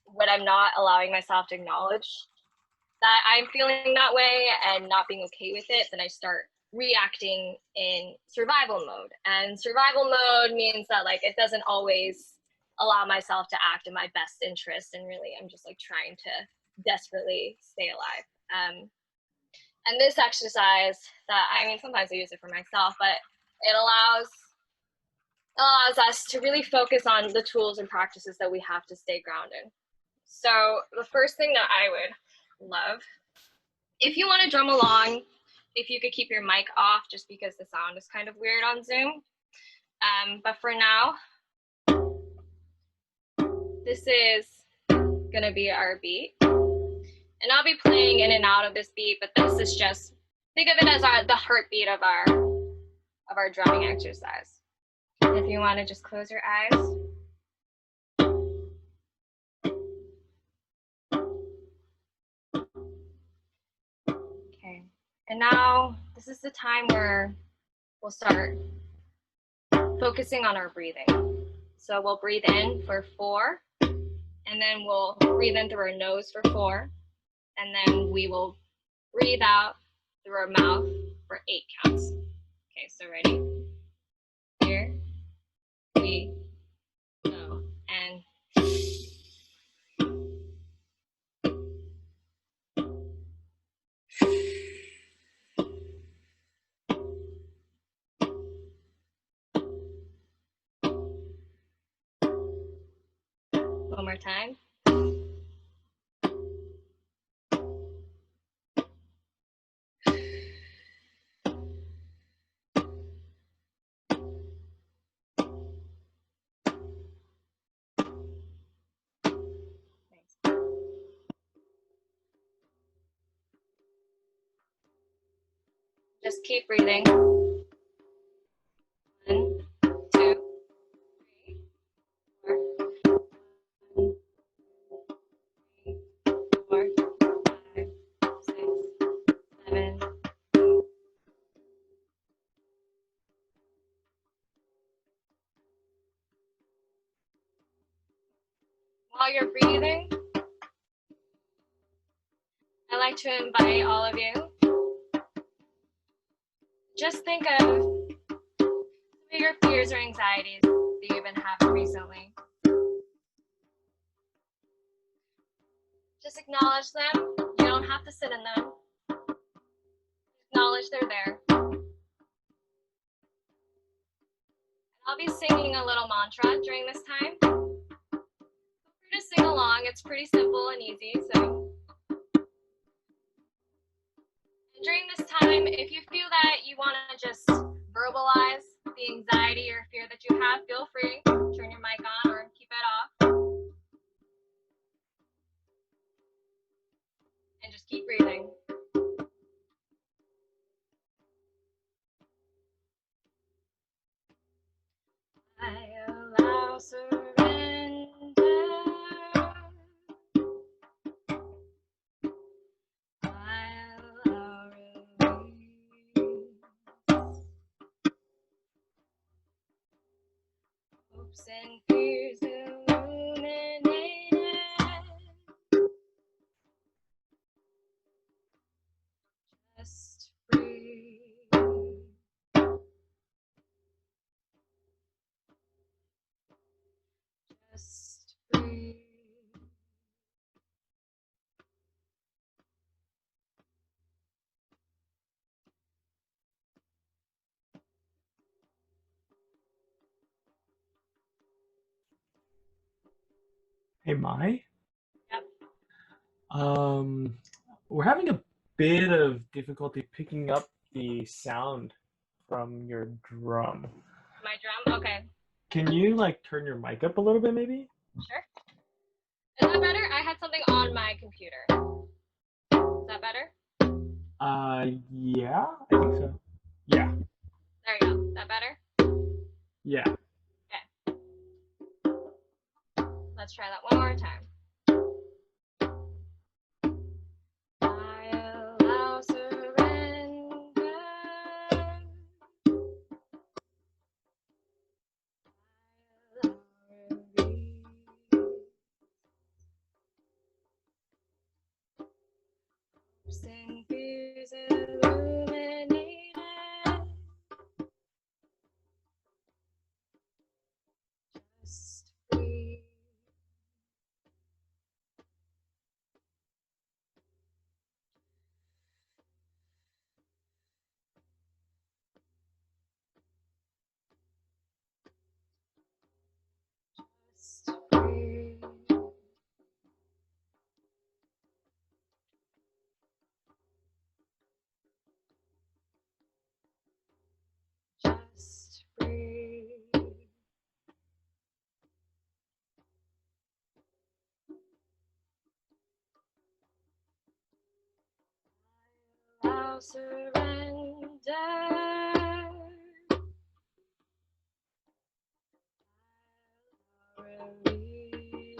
when I'm not allowing myself to acknowledge that I'm feeling that way and not being okay with it, then I start reacting in survival mode. And survival mode means that like it doesn't always allow myself to act in my best interest, and really I'm just like trying to desperately stay alive. And this exercise that, I mean, sometimes I use it for myself, but it allows us to really focus on the tools and practices that we have to stay grounded. So the first thing that I would love, if you want to drum along, if you could keep your mic off just because the sound is kind of weird on Zoom. But for now, this is going to be our beat. And I'll be playing in and out of this beat, but this is just, think of it as the heartbeat of our drumming exercise. And if you want to just close your eyes. Okay. And now this is the time where we'll start focusing on our breathing. So we'll breathe in for 4, and then we'll breathe in through our nose for 4, and then we will breathe out through our mouth for 8 counts. Okay, so ready? Here we go. And one more time. Just keep breathing. 1, 2, 3, 4, 5, 6, 7. While you're breathing, I'd like to invite all of you, just think of some of your fears or anxieties that you've been having recently. Just acknowledge them. You don't have to sit in them. Acknowledge they're there. I'll be singing a little mantra during this time. Feel free to sing along. It's pretty simple and easy. So during this time, if you feel that you want to just verbalize the anxiety or fear that you have, feel free. Turn your mic on or keep it off. And just keep breathing. I allow surrender. I allow release. Hopes and fears illuminated. Just breathe. Just breathe. Hey, Mai. Yep. We're having a bit of difficulty picking up the sound from your drum. My drum? Okay. Can you like turn your mic up a little bit, maybe? Sure. Is that better? I had something on my computer. Is that better? Yeah, I think so. Yeah, There you go. Is that better? yeah. Okay. Let's try that one more time. I allow surrender. I allow release. Hopes and fears illuminated. Just breathe. Just breathe. Just breathe. Allow surrender. Release.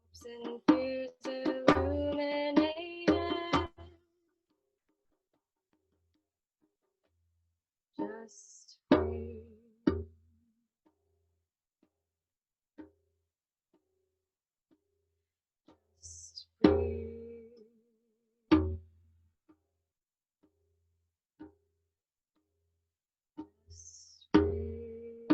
Hopes and fears illuminated. Just breathe. Just breathe. Just breathe.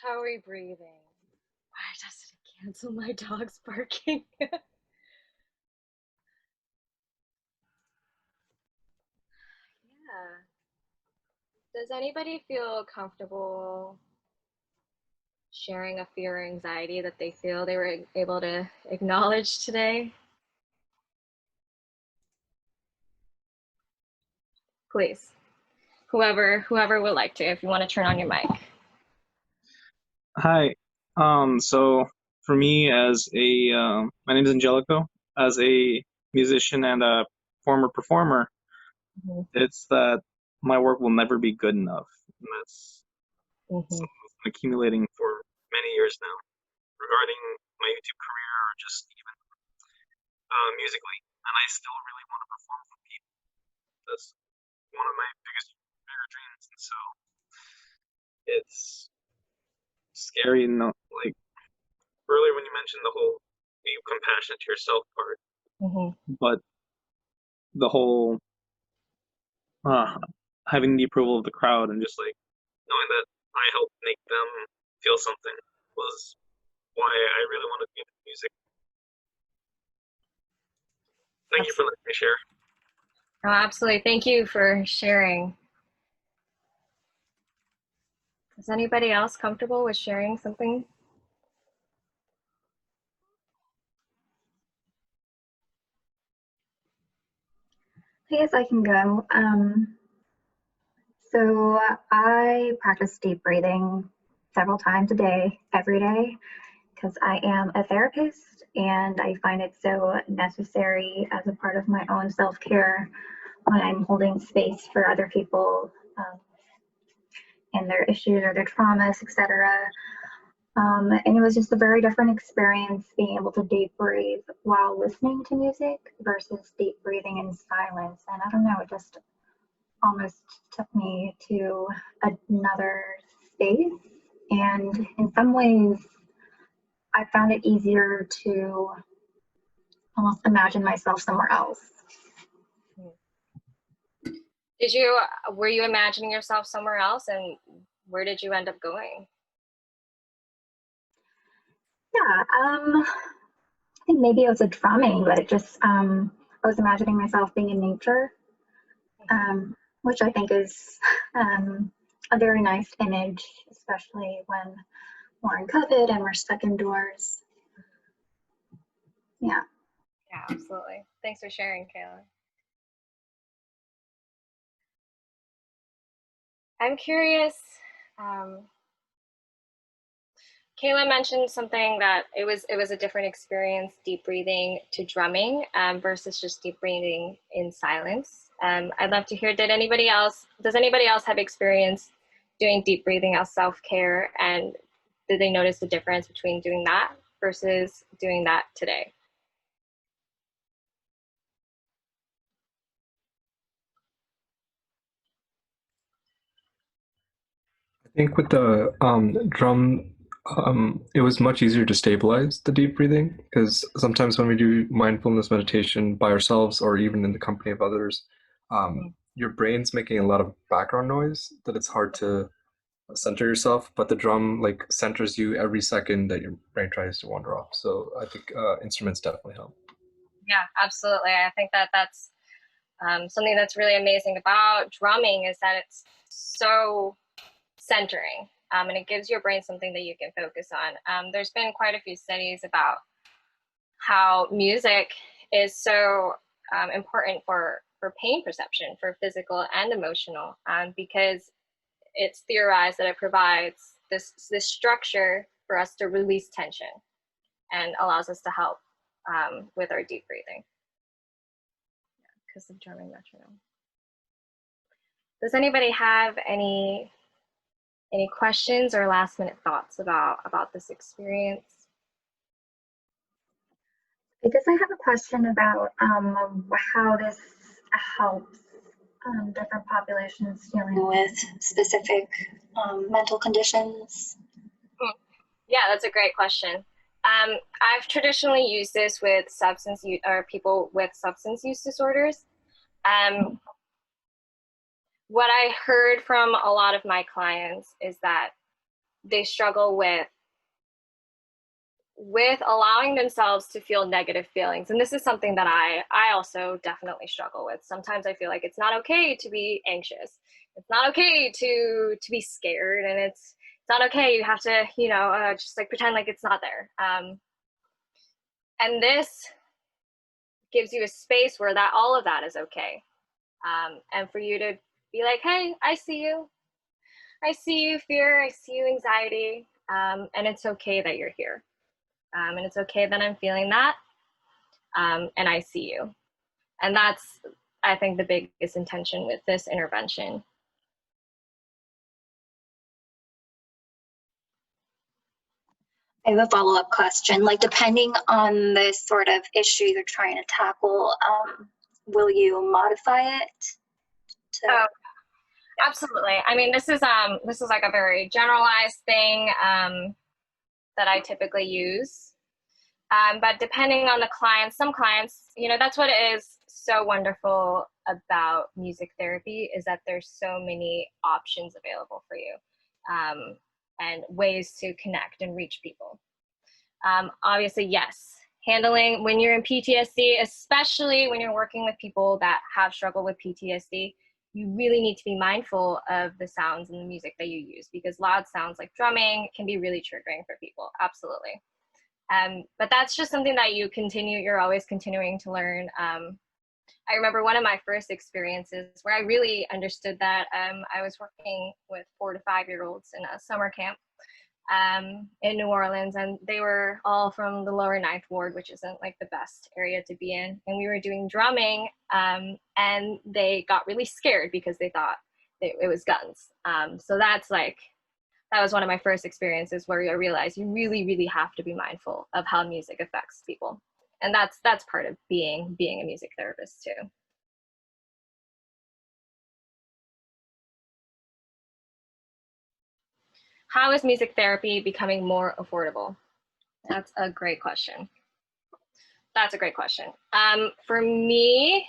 How are we breathing? Why doesn't it cancel my dog's barking? Yeah. Does anybody feel comfortable sharing a fear or anxiety that they feel they were able to acknowledge today? Please, whoever would like to, if you want to turn on your mic. Hi. So for me, my name is Angelico. As a musician and a former performer, it's that my work will never be good enough. And that's something that's been accumulating for many years now. Regarding my YouTube career or just even musically, and I still really want to perform for people. That's one of my bigger dreams, and so it's scary. Like earlier when you mentioned the whole be compassionate to yourself part, but the whole having the approval of the crowd and just like knowing that I helped make them feel something was why I really wanted to be in music. Thank you for letting me share. Oh, absolutely. Thank you for sharing. Is anybody else comfortable with sharing something? I guess I can go. So I practice deep breathing several times a day, every day, because I am a therapist and I find it so necessary as a part of my own self-care when I'm holding space for other people and their issues or their traumas, etc. And it was just a very different experience being able to deep breathe while listening to music versus deep breathing in silence. And I don't know, it just almost took me to another space. And in some ways, I found it easier to almost imagine myself somewhere else. Were you imagining yourself somewhere else, and where did you end up going? Yeah, I think maybe it was a drumming, but it just, I was imagining myself being in nature, which I think is a very nice image, especially when we're in COVID and we're stuck indoors. Yeah. Yeah, absolutely. Thanks for sharing, Kayla. I'm curious, Kayla mentioned something that it was a different experience, deep breathing to drumming versus just deep breathing in silence. I'd love to hear, does anybody else have experience doing deep breathing as self-care, and did they notice the difference between doing that versus doing that today? I think with the drum, it was much easier to stabilize the deep breathing, because sometimes when we do mindfulness meditation by ourselves or even in the company of others, your brain's making a lot of background noise that it's hard to center yourself. But the drum like centers you every second that your brain tries to wander off. So I think instruments definitely help. Yeah, absolutely. I think that that's something that's really amazing about drumming, is that it's so centering, and it gives your brain something that you can focus on. There's been quite a few studies about how music is so important for pain perception, for physical and emotional, because it's theorized that it provides this structure for us to release tension and allows us to help with our deep breathing. Because of drumming metronome. Does anybody have any questions or last minute thoughts about this experience? I guess I have a question about how this helps different populations dealing with specific mental conditions. Yeah, that's a great question. I've traditionally used this with people with substance use disorders. What I heard from a lot of my clients is that they struggle with allowing themselves to feel negative feelings. And this is something that I also definitely struggle with. Sometimes I feel like it's not okay to be anxious. It's not okay to be scared, and it's not okay. You have to, just like pretend like it's not there. And this gives you a space where all of that is okay. And for you to be like, hey, I see you. I see you, fear. I see you, anxiety. And it's okay that you're here. And it's okay that I'm feeling that. And I see you. And that's, I think, the biggest intention with this intervention. I have a follow-up question. Like, depending on the sort of issue you're trying to tackle, will you modify it? Oh, absolutely. I mean, this is like a very generalized thing that I typically use. But depending on the client, some clients, that's what is so wonderful about music therapy, is that there's so many options available for you, and ways to connect and reach people. Obviously, yes, handling when you're in PTSD, especially when you're working with people that have struggled with PTSD, you really need to be mindful of the sounds and the music that you use, because loud sounds like drumming can be really triggering for people. Absolutely. But that's just something that you're always continuing to learn. I remember one of my first experiences where I really understood that. I was working with 4 to 5 year olds in a summer camp. in New Orleans, and they were all from the lower Ninth Ward, which isn't like the best area to be in. And we were doing drumming, and they got really scared because they thought it was guns. So that was one of my first experiences where I realized you really, really have to be mindful of how music affects people. And that's part of being a music therapist too. How is music therapy becoming more affordable? That's a great question. For me,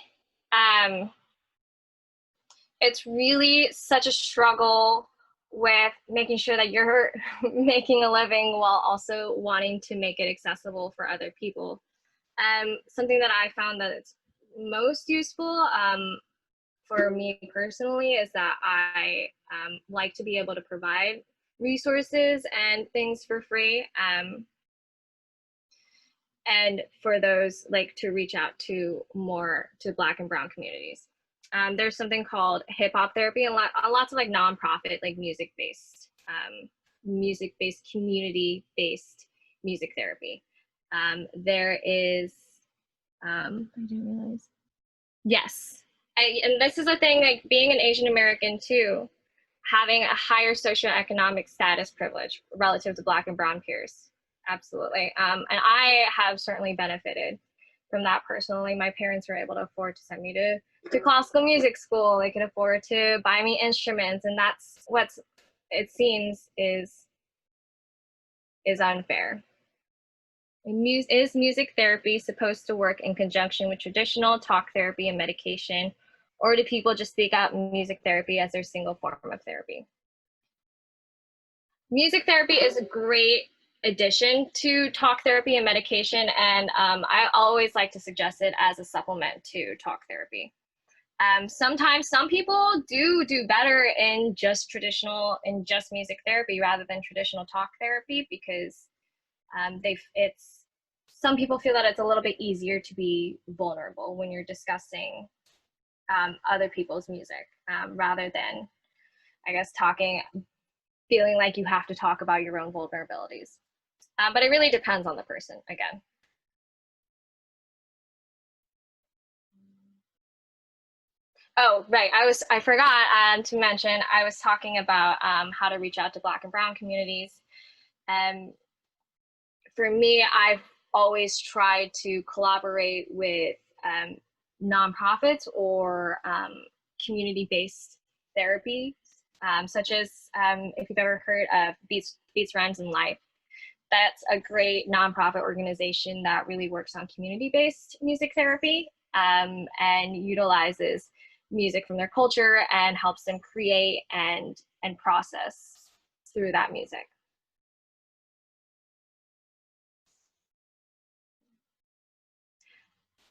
it's really such a struggle with making sure that you're making a living while also wanting to make it accessible for other people. Something that I found that it's most useful for me personally is that I like to be able to provide resources and things for free, and for those to reach out to Black and Brown communities. There's something called hip hop therapy and lots of nonprofit music-based community-based music therapy. There is I didn't realize. Yes, and this is a thing, being an Asian American too, having a higher socioeconomic status privilege relative to Black and Brown peers. Absolutely. And I have certainly benefited from that personally. My parents were able to afford to send me to classical music school. They could afford to buy me instruments, and that's what it seems is unfair. Is music therapy supposed to work in conjunction with traditional talk therapy and medication, or do people just seek out music therapy as their single form of therapy? Music therapy is a great addition to talk therapy and medication, and I always like to suggest it as a supplement to talk therapy. Sometimes some people do better in just music therapy rather than traditional talk therapy, because some people feel that it's a little bit easier to be vulnerable when you're discussing other people's music, rather than, I guess, feeling like you have to talk about your own vulnerabilities. But it really depends on the person, again. Oh, right. I forgot to mention, I was talking about how to reach out to Black and Brown communities. For me, I've always tried to collaborate with nonprofits or community-based therapy, such as if you've ever heard of Beats, Rhymes, and Life. That's a great nonprofit organization that really works on community-based music therapy, and utilizes music from their culture and helps them create and process through that music.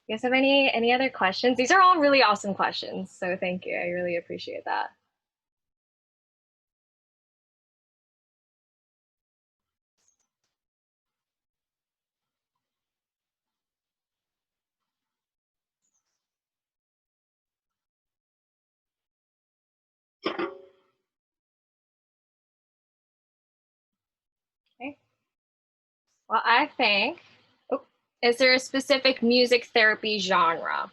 You guys have any other questions? These are all really awesome questions, so thank you. I really appreciate that. Okay. Well, I think, is there a specific music therapy genre?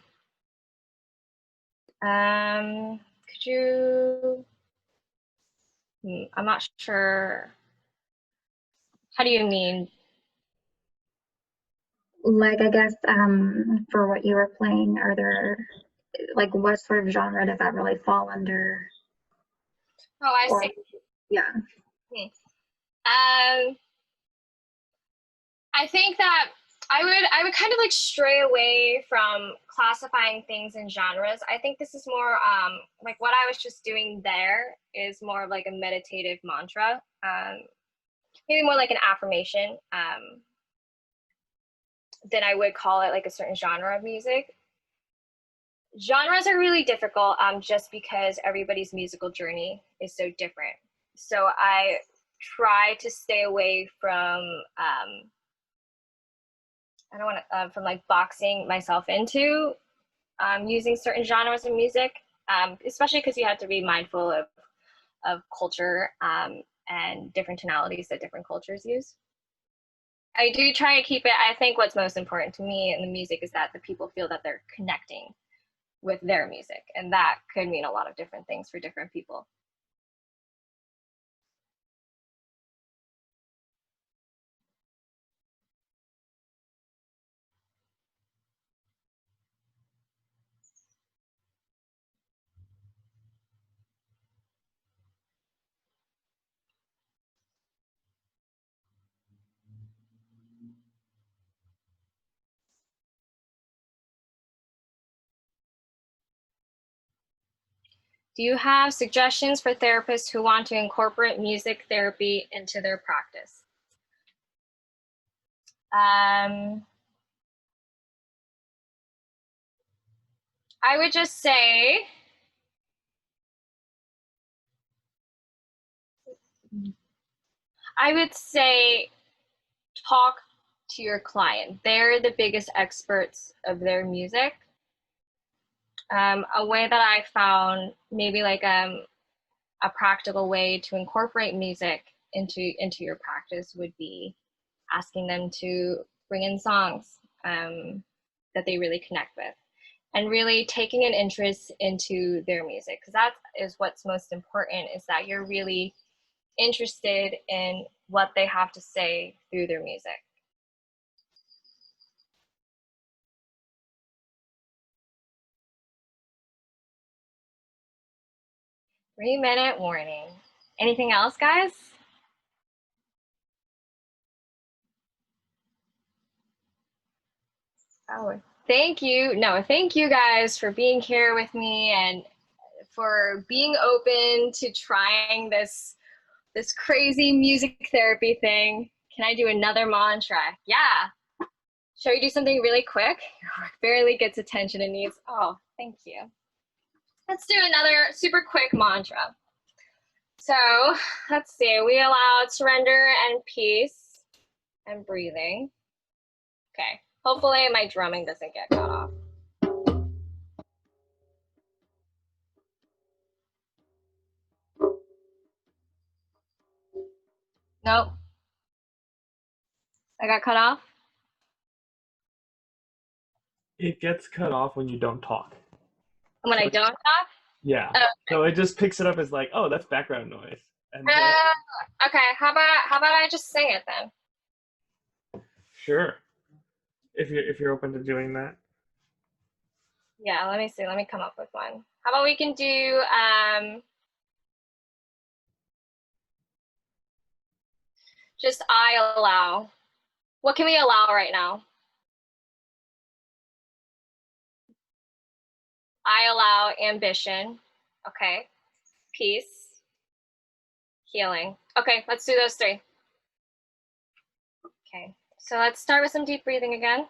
Could you, I'm not sure. How do you mean? I guess for what you were playing, are there, what sort of genre does that really fall under? Oh, I see. Yeah. I think that I would kind of stray away from classifying things in genres. I think this is more what I was just doing there is more of a meditative mantra, maybe more like an affirmation, than I would call it a certain genre of music. Genres are really difficult, just because everybody's musical journey is so different. So I try to stay away from I don't want to from boxing myself into using certain genres of music, especially because you have to be mindful of culture, and different tonalities that different cultures use. I do try to keep it, I think what's most important to me in the music is that the people feel that they're connecting with their music, and that could mean a lot of different things for different people. Do you have suggestions for therapists who want to incorporate music therapy into their practice? I would just say, talk to your client. They're the biggest experts of their music. A way that I found, maybe like a practical way to incorporate music into your practice would be asking them to bring in songs that they really connect with, and really taking an interest into their music, because that is what's most important, is that you're really interested in what they have to say through their music. Three-minute warning. Anything else, guys? Oh, thank you. No, thank you guys for being here with me and for being open to trying this crazy music therapy thing. Can I do another mantra? Yeah. Shall we do something really quick? Your work barely gets attention and needs, oh, thank you. Let's do another super quick mantra. So let's see, we allow surrender and peace and breathing. Okay, hopefully my drumming doesn't get cut off. Nope. I got cut off? It gets cut off when you don't talk. When I don't talk? Yeah. Okay. So it just picks it up as like, oh, that's background noise. And then, Okay, how about I just sing it then? sure. If you're open to doing that. Yeah, let me see. Let me come up with one. How about we can do just I allow. What can we allow right now? I allow ambition. Okay. Peace. Healing. Okay, let's do those three. Okay, so let's start with some deep breathing again.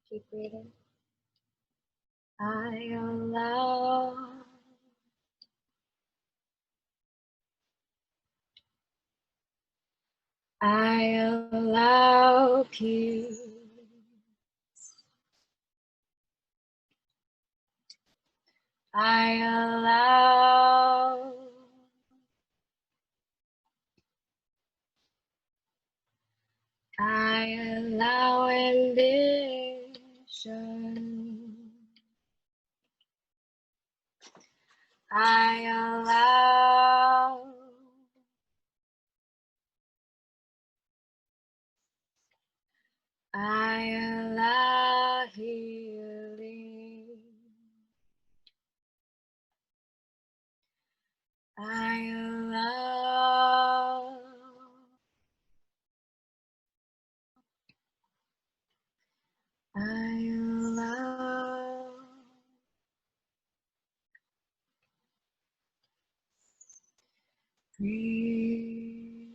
Keep breathing. I allow. I allow peace. I allow. I allow ambition. I allow. I allow healing. I allow. I allow. Breathe.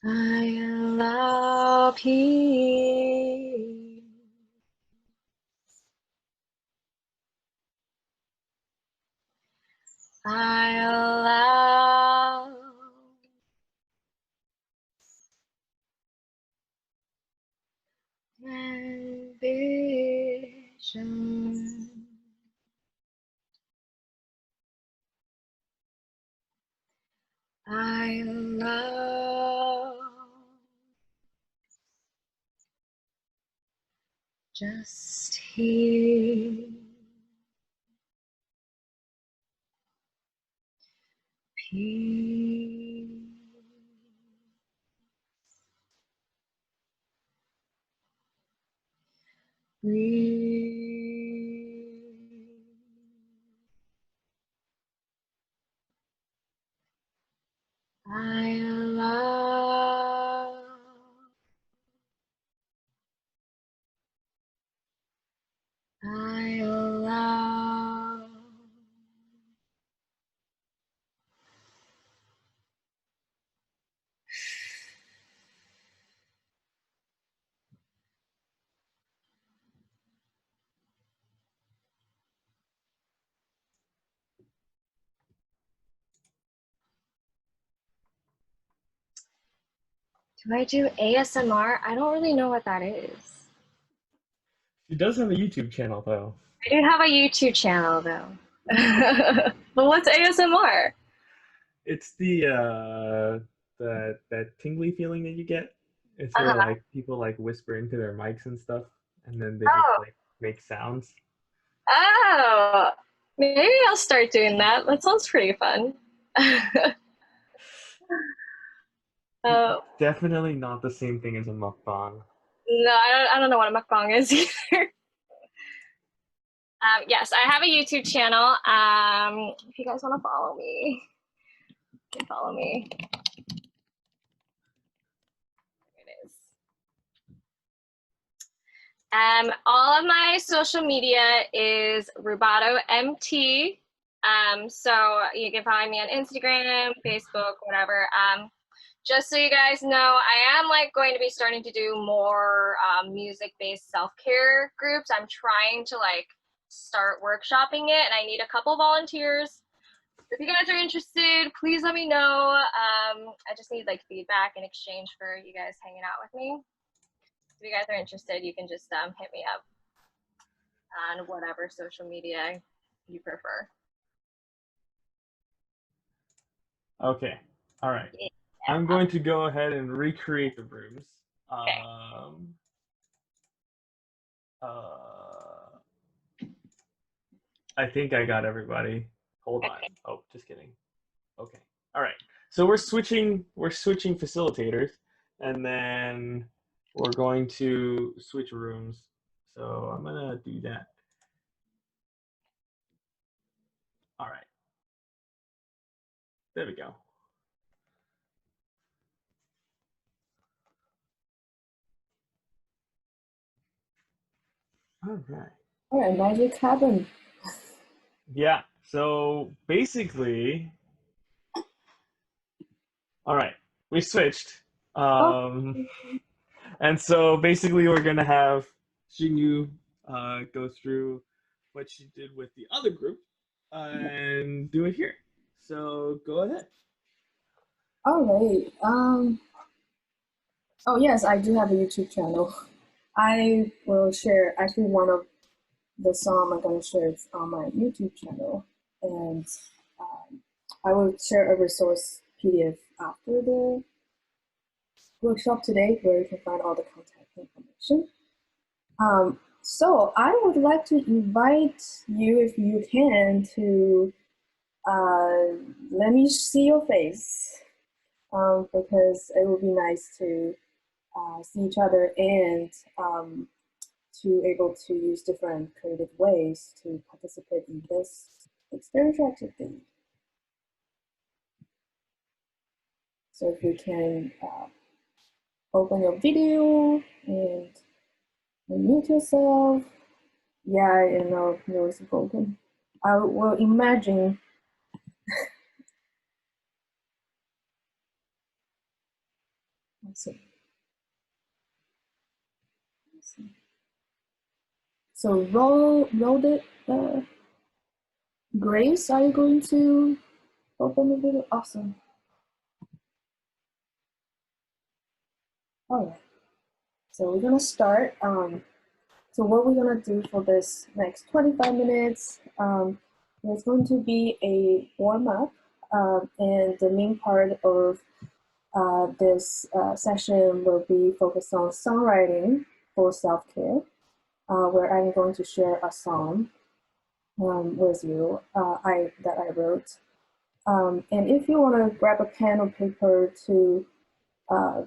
I allow peace. I allow vision. I allow just here. Peace. Breathe. I allow I allow Do I do ASMR? I don't really know what that is. She does have a YouTube channel though. I do have a YouTube channel though. But what's ASMR? It's that tingly feeling that you get. It's where Uh-huh. like people like whisper into their mics and stuff, and then they just Oh, like make sounds. oh, maybe I'll start doing that. That sounds pretty fun. Oh, Definitely not the same thing as a mukbang. no, I don't know what a mukbang is either. Yes, I have a YouTube channel. If you guys want to follow me, you can follow me. There it is. All of my social media is Ribato MT. So you can find me on Instagram, Facebook, whatever. Just so you guys know, I am like going to be starting to do more music-based self-care groups. I'm trying to like start workshopping it, and I need a couple volunteers. If you guys are interested, please let me know. I just need like feedback in exchange for you guys hanging out with me. If you guys are interested, you can just hit me up on whatever social media you prefer. Okay, all right. Yeah. I'm going to go ahead and recreate the rooms. Okay. I think I got everybody. Hold on. Okay. Oh, just kidding. Okay. All right. So we're switching facilitators, and then we're going to switch rooms. So I'm gonna do that. All right. There we go. All right. All right, magic happened. Yeah. So basically, all right, we switched. Oh, And so basically, we're gonna have Xingyu go through what she did with the other group and do it here. So go ahead. all right. Oh yes, I do have a YouTube channel. I will share actually one of the song I'm gonna share is on my YouTube channel, and I will share a resource PDF after the workshop today, where you can find all the contact information. So I would like to invite you, if you can, to let me see your face, because it would be nice to see each other and to able to use different creative ways to participate in this experiential activity. So if you can open your video and unmute yourself. Yeah, I know yours is broken. I will imagine. Awesome. So roll it. Grace, are you going to open the video? Awesome. All right. So we're gonna start. So what we're gonna do for this next 25 minutes, there's going to be a warm up, and the main part of this session will be focused on songwriting for self-care, where I'm going to share a song with you that I wrote. And if you want to grab a pen or paper to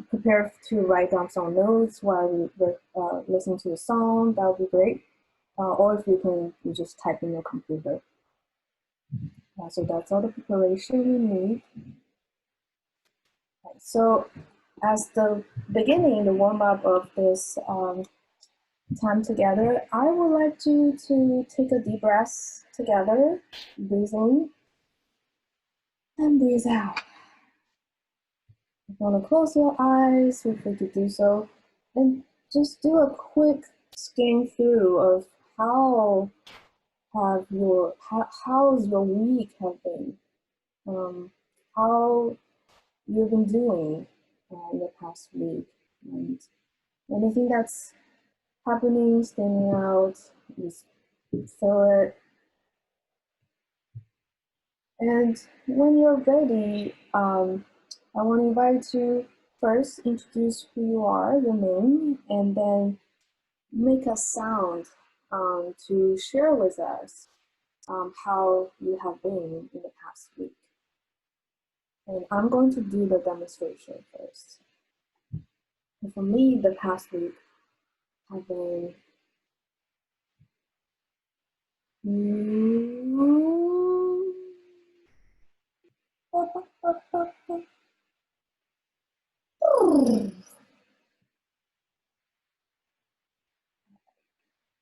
prepare to write down some notes while we listen to the song, that would be great. Or if you just type in your computer. So that's all the preparation we need. So as the beginning, the warm-up of this time together, I would like you to take a deep breath together, breathe in and breathe out. If you want to close your eyes, feel free to do so, and just do a quick scan through of how's your week have been, how you've been doing in the past week, and anything that's happening, standing out, just feel it. And when you're ready, I want to invite you first introduce who you are, your name, and then make a sound to share with us how you have been in the past week. And I'm going to do the demonstration first. And for me, the past week have been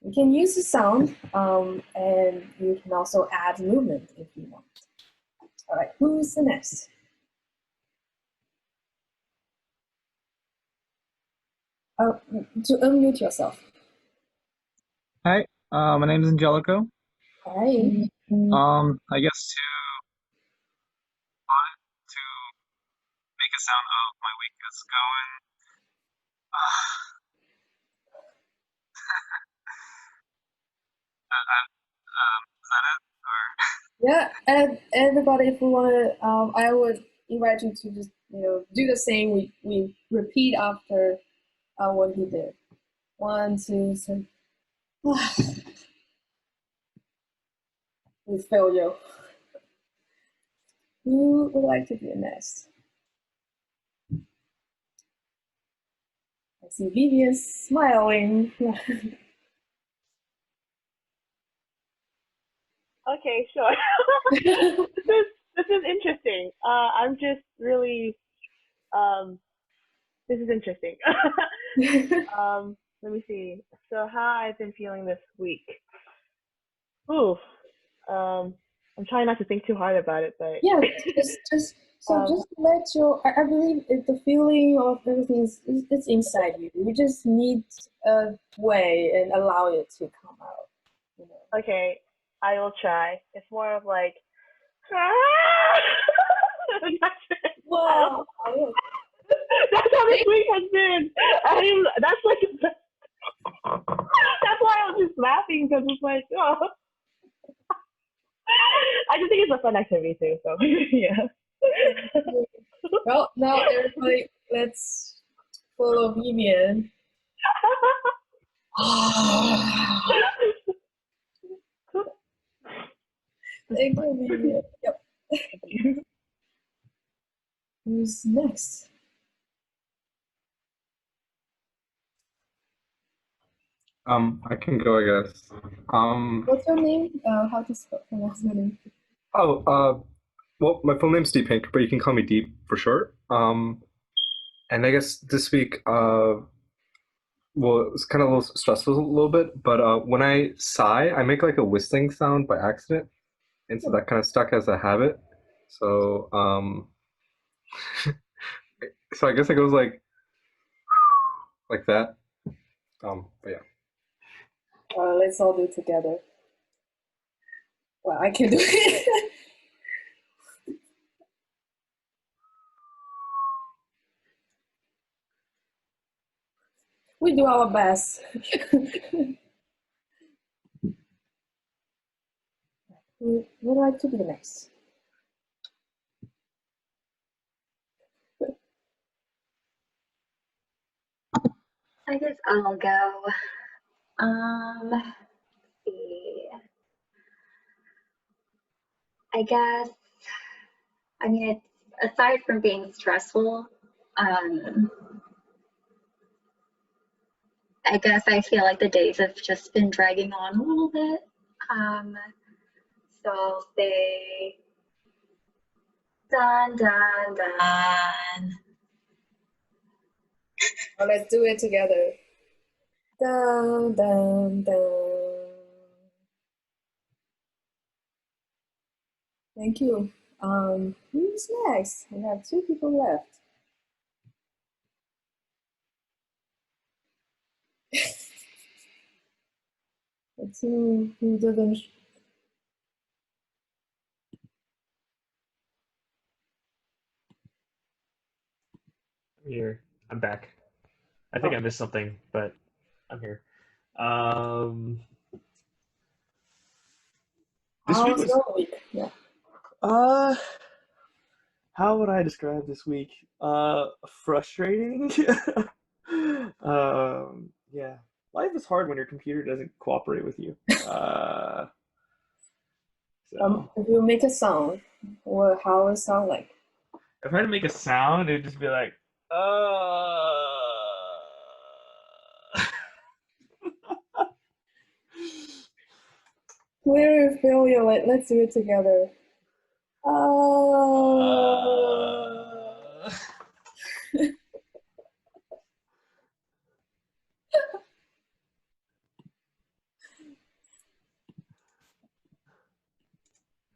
you can use the sound, and you can also add movement if you want. All right, who's the next? Oh, to unmute yourself. Hi, my name is Angelico. Hi. I guess to make a sound of my week is going. Is that it? Or Yeah, and everybody, if you want to, I would invite you to just do the same. We repeat after what he did. 1, 2, 3. With failure. Who would like to be next? I see Vivian smiling. Okay, sure. this is interesting. I'm just really this is interesting. Let me see. So how I've been feeling this week. Ooh. I'm trying not to think too hard about it, but Yeah, just let your. I believe the feeling of everything is it's inside you. You just need a way and allow it to come out. Okay, I will try. It's more of like Wow. That's how this week has been. That's like that's why I was just laughing, because it's like, oh. I just think it's a fun activity too, so yeah. Well, now everybody, let's follow Vivian. Thank you, Vivian. Yep. Who's next? I can go, I guess. What's your name? How to pronounce your name? Well, my full name's Deep Pink, but you can call me Deep for short. And I guess this week, well, it's kind of a little stressful a little bit, but when I sigh, I make like a whistling sound by accident, and so that kind of stuck as a habit. So, so I guess it goes like like that. But yeah. Let's all do it together. Well, I can do it. We do our best. Who would like to be the next? I guess I'll go. Let's see. I guess, I mean, it's aside from being stressful, I guess I feel like the days have just been dragging on a little bit. So I'll say dun dun dun. Oh, let's do it together. Dun dun dun. Thank you. Who's next? We have 2 people left. The 2 who doesn't. I'm here. I'm back. I think I missed something, but I'm here. This How week was was your week? Yeah. how would I describe this week? Frustrating. Yeah. Life is hard when your computer doesn't cooperate with you. So If you make a sound, how it sound like? if I had to make a sound, it'd just be like, Clear failure. Let's do it together.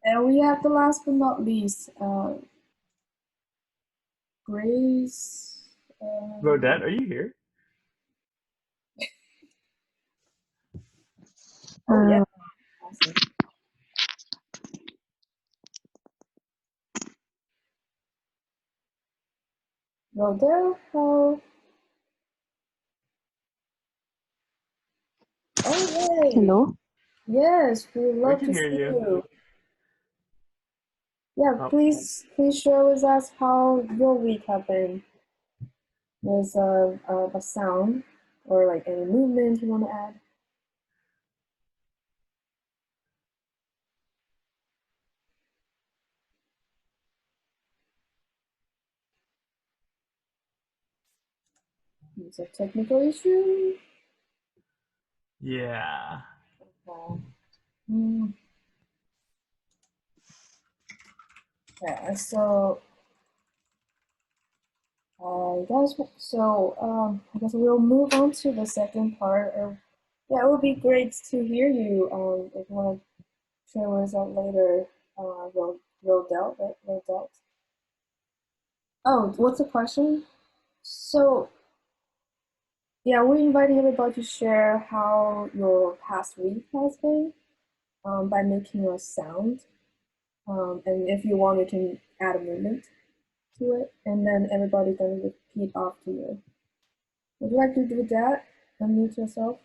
And we have the last but not least, Grace. Rodette, are you here? Oh yeah, awesome. Rodette, how? Oh yay! Hello. Yes, we would We love can to hear see you. you. Yeah, Oh, please share with us how your week have been. With a sound or like any movement you want to add. It's a technical issue. yeah. Mm, yeah, so I guess we'll move on to the second part. Yeah, it would be great to hear you. If you want to share with us later, Rodelt, right? Rodelt. Oh, what's the question? So yeah, we're inviting everybody to share how your past week has been by making a sound. And if you want, you can add a movement to it, and then everybody can repeat after you. Would you like to do that? Unmute yourself.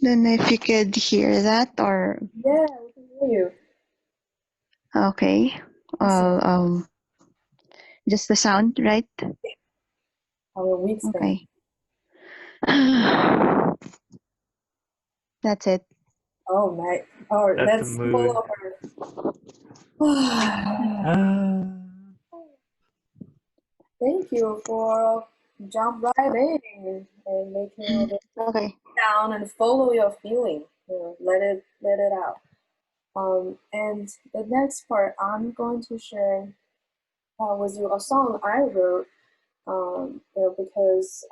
Don't know if you could hear that or Yeah, we can hear you. okay. Awesome. Just the sound, right? How your week's been? Okay. That's it. Oh, my. Oh, That's the let's mood. pull over. Thank you for jump right in and making all the Okay. down and follow your feeling. Let it out. And the next part, I'm going to share with you a song I wrote. Because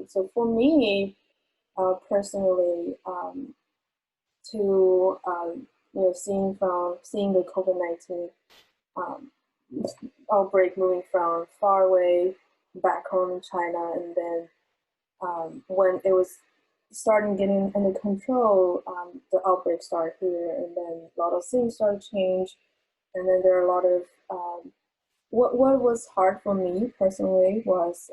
so for me, personally, to seeing the COVID-19 um, outbreak moving from far away back home in China, and then when it was starting getting under control, the outbreak started here, and then a lot of things started to change, and then there are a lot of what was hard for me personally was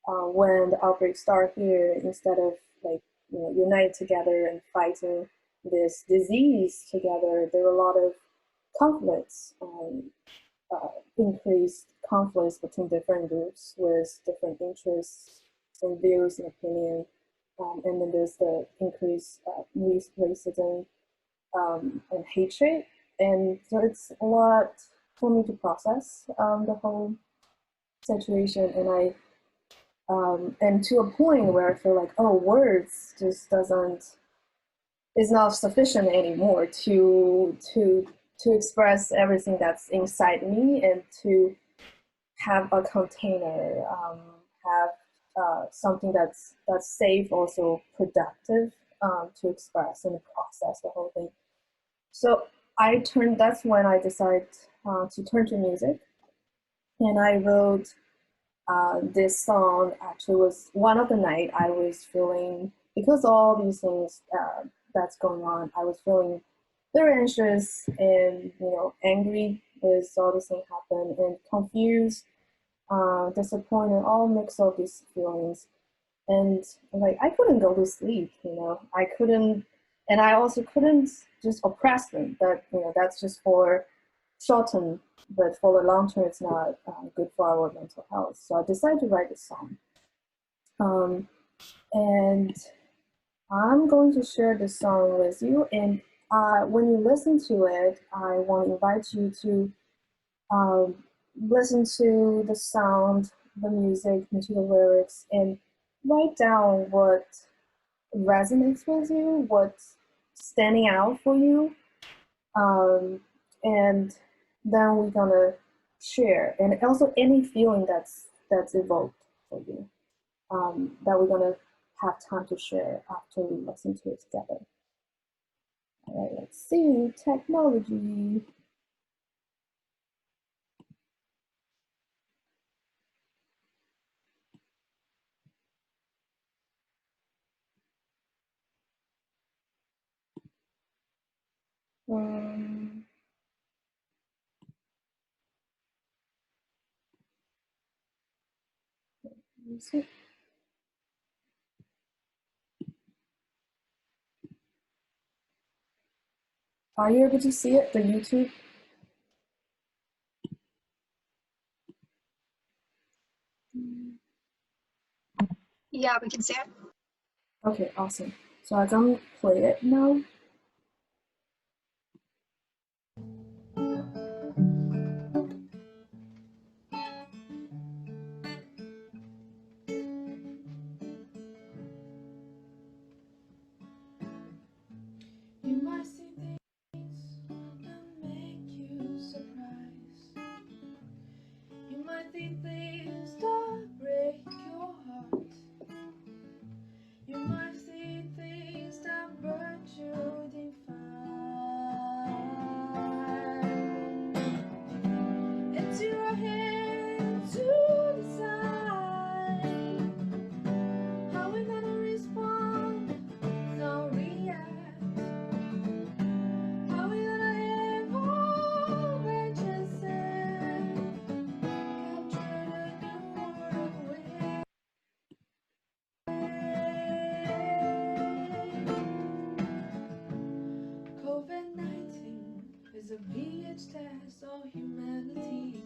when the outbreak started here, instead of like unite together and fighting this disease together, there were a lot of conflicts, increased conflicts between different groups with different interests and views and opinion, and then there's the increased racism and hatred, and so it's a lot for me to process the whole situation, and and to a point where I feel like, oh, words just is not sufficient anymore to express everything that's inside me, and to have a container, have something that's safe, also productive, to express and process the whole thing. So that's when I decided to turn to music, and I wrote this song. Actually was one of the night I was feeling, because all these things that's going on, I was feeling very anxious and angry with all these things happen, and confused, disappointed, all mix of these feelings. And like I couldn't go to sleep, I couldn't, and I also couldn't just oppress them. That that's just for short term, but for the long term, it's not good for our mental health. So I decided to write this song, and I'm going to share this song with you. And when you listen to it, I want to invite you to listen to the sound, the music, and to the lyrics, and write down what resonates with you, what's standing out for you, and then we're gonna share, and also any feeling that's evoked for you, that we're gonna have time to share after we listen to it together. All right, let's see, technology. Music. Are you able to see it, the YouTube? Yeah, we can see it. Okay, awesome. So I'm gonna play it now. You might see things that make you surprised. You might see things that break your heart. You might see things that burn you define. It's your hand to decide how we're gonna respond, not react. How we gonna evolve and transcend, capture the new world away. COVID-19 is a pH test of humanity.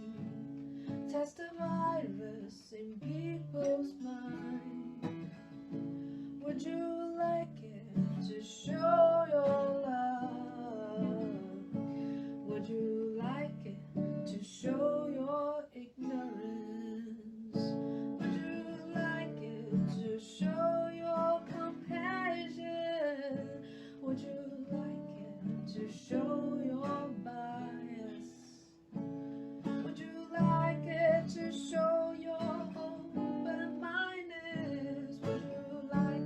Test the virus in people's mind. Would you like it to show your love? Would you like it to show your ignorance? Would you like it to show your compassion? Would you like it to show your bias? Would you like it to show your open-mindedness? Would you like it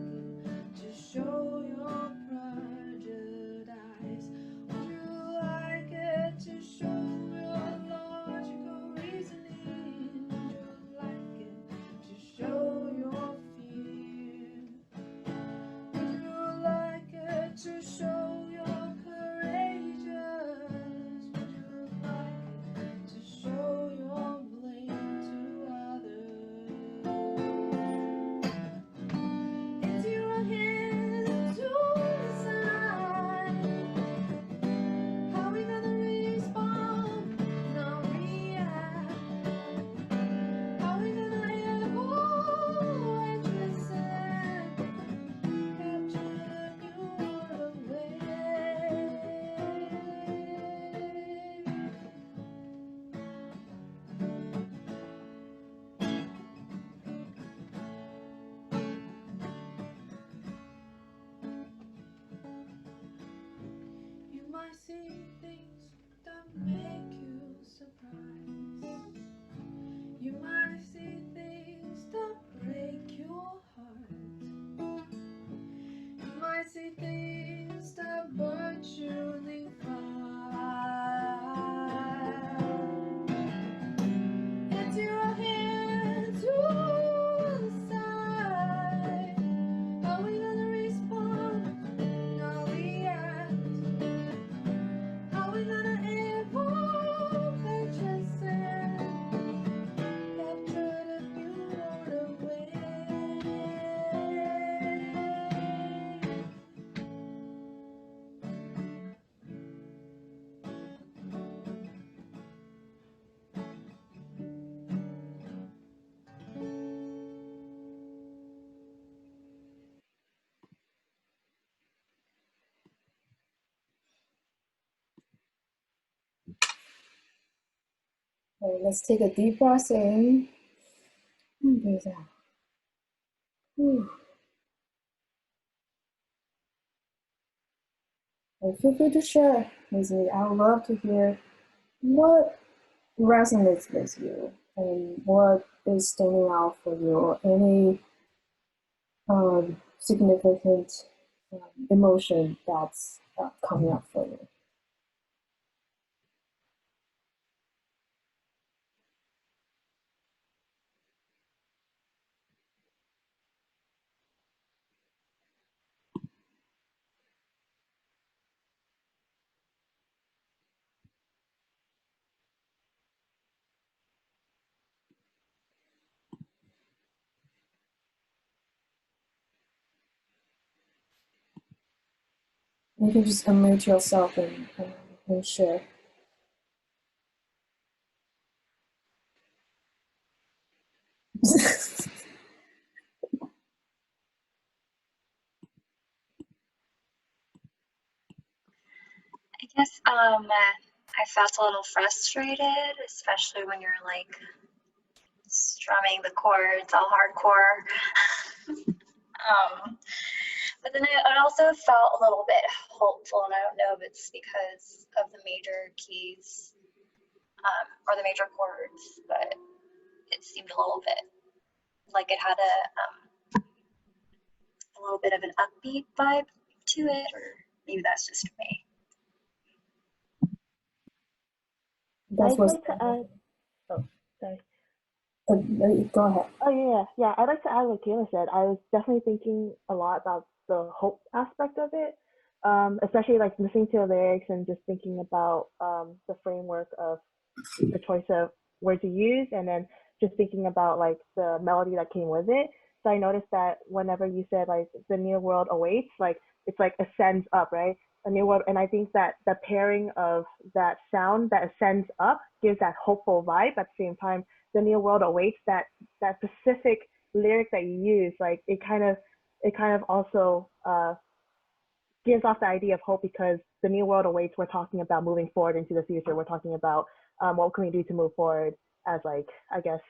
see things that make you surprised. You might see things that break your heart. You might see things that burn shooting fire. It's your hand to decide how we gonna respond, how react, how we gonna evolve and transcend, capture the new world away. Okay, let's take a deep breath in and breathe out. Whew. And feel free to share with me. I would love to hear what resonates with you and what is standing out for you, or any significant emotion that's coming up for you. You can just unmute yourself and share. I guess I felt a little frustrated, especially when you're like strumming the chords all hardcore. But then it also felt a little bit hopeful, and I don't know if it's because of the major keys or the major chords, but it seemed a little bit like it had a little bit of an upbeat vibe to it, or maybe that's just me. That's I'd what's like to add. Oh, sorry. go ahead. Oh yeah. I'd like to add what Kayla said. I was definitely thinking a lot about the hope aspect of it, especially like listening to the lyrics and just thinking about the framework of the choice of words you use, and then just thinking about like the melody that came with it. So I noticed that whenever you said like the new world awaits, like it's like ascends up, right? A new world, and I think that the pairing of that sound that ascends up gives that hopeful vibe. At the same time, the new world awaits, that specific lyric that you use, like it kind of also gives off the idea of hope, because the new world awaits, we're talking about moving forward into the future. We're talking about what can we do to move forward as, like, I guess,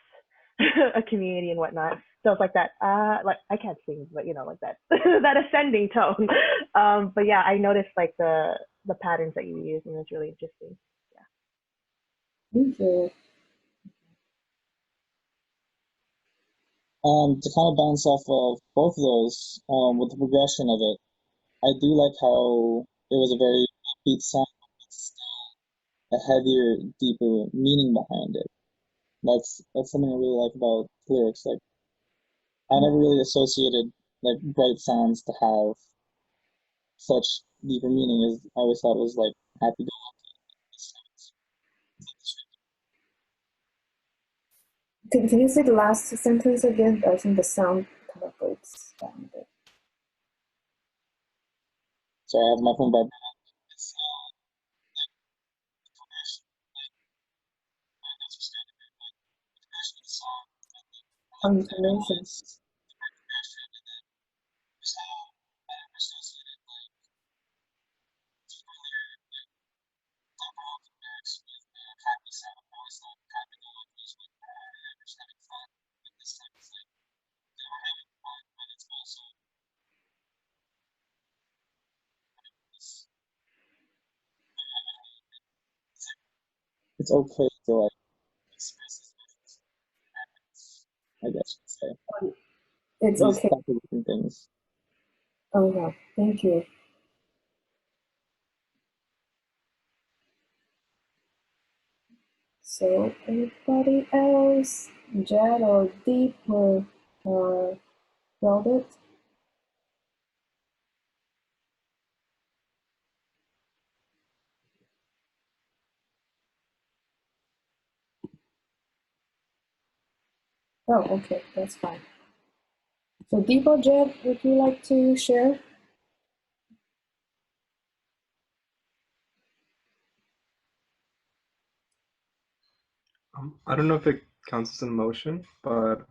a community and whatnot. So it's like that, like, I can't sing, but like that, that ascending tone. But yeah, I noticed like the patterns that you use, and it's really interesting. Yeah. Thank you. To kind of bounce off of both of those, with the progression of it, I do like how it was a very upbeat sound, but still a heavier, deeper meaning behind it. That's something I really like about lyrics. Like, I never really associated like bright sounds to have such deeper meaning. As I always thought it was like happy go lucky. Can you say the last sentence again? I think the sound kind of breaks down a bit. Sorry, I have my phone back. Punctuation. it's okay to like express his emotions, I guess you could say. It's Use okay. different things. Oh no, thank you. So anybody else, Jed or Deep or Robert? Oh, okay, that's fine. So Deep or Jed, would you like to share? I don't know if it counts as an emotion, but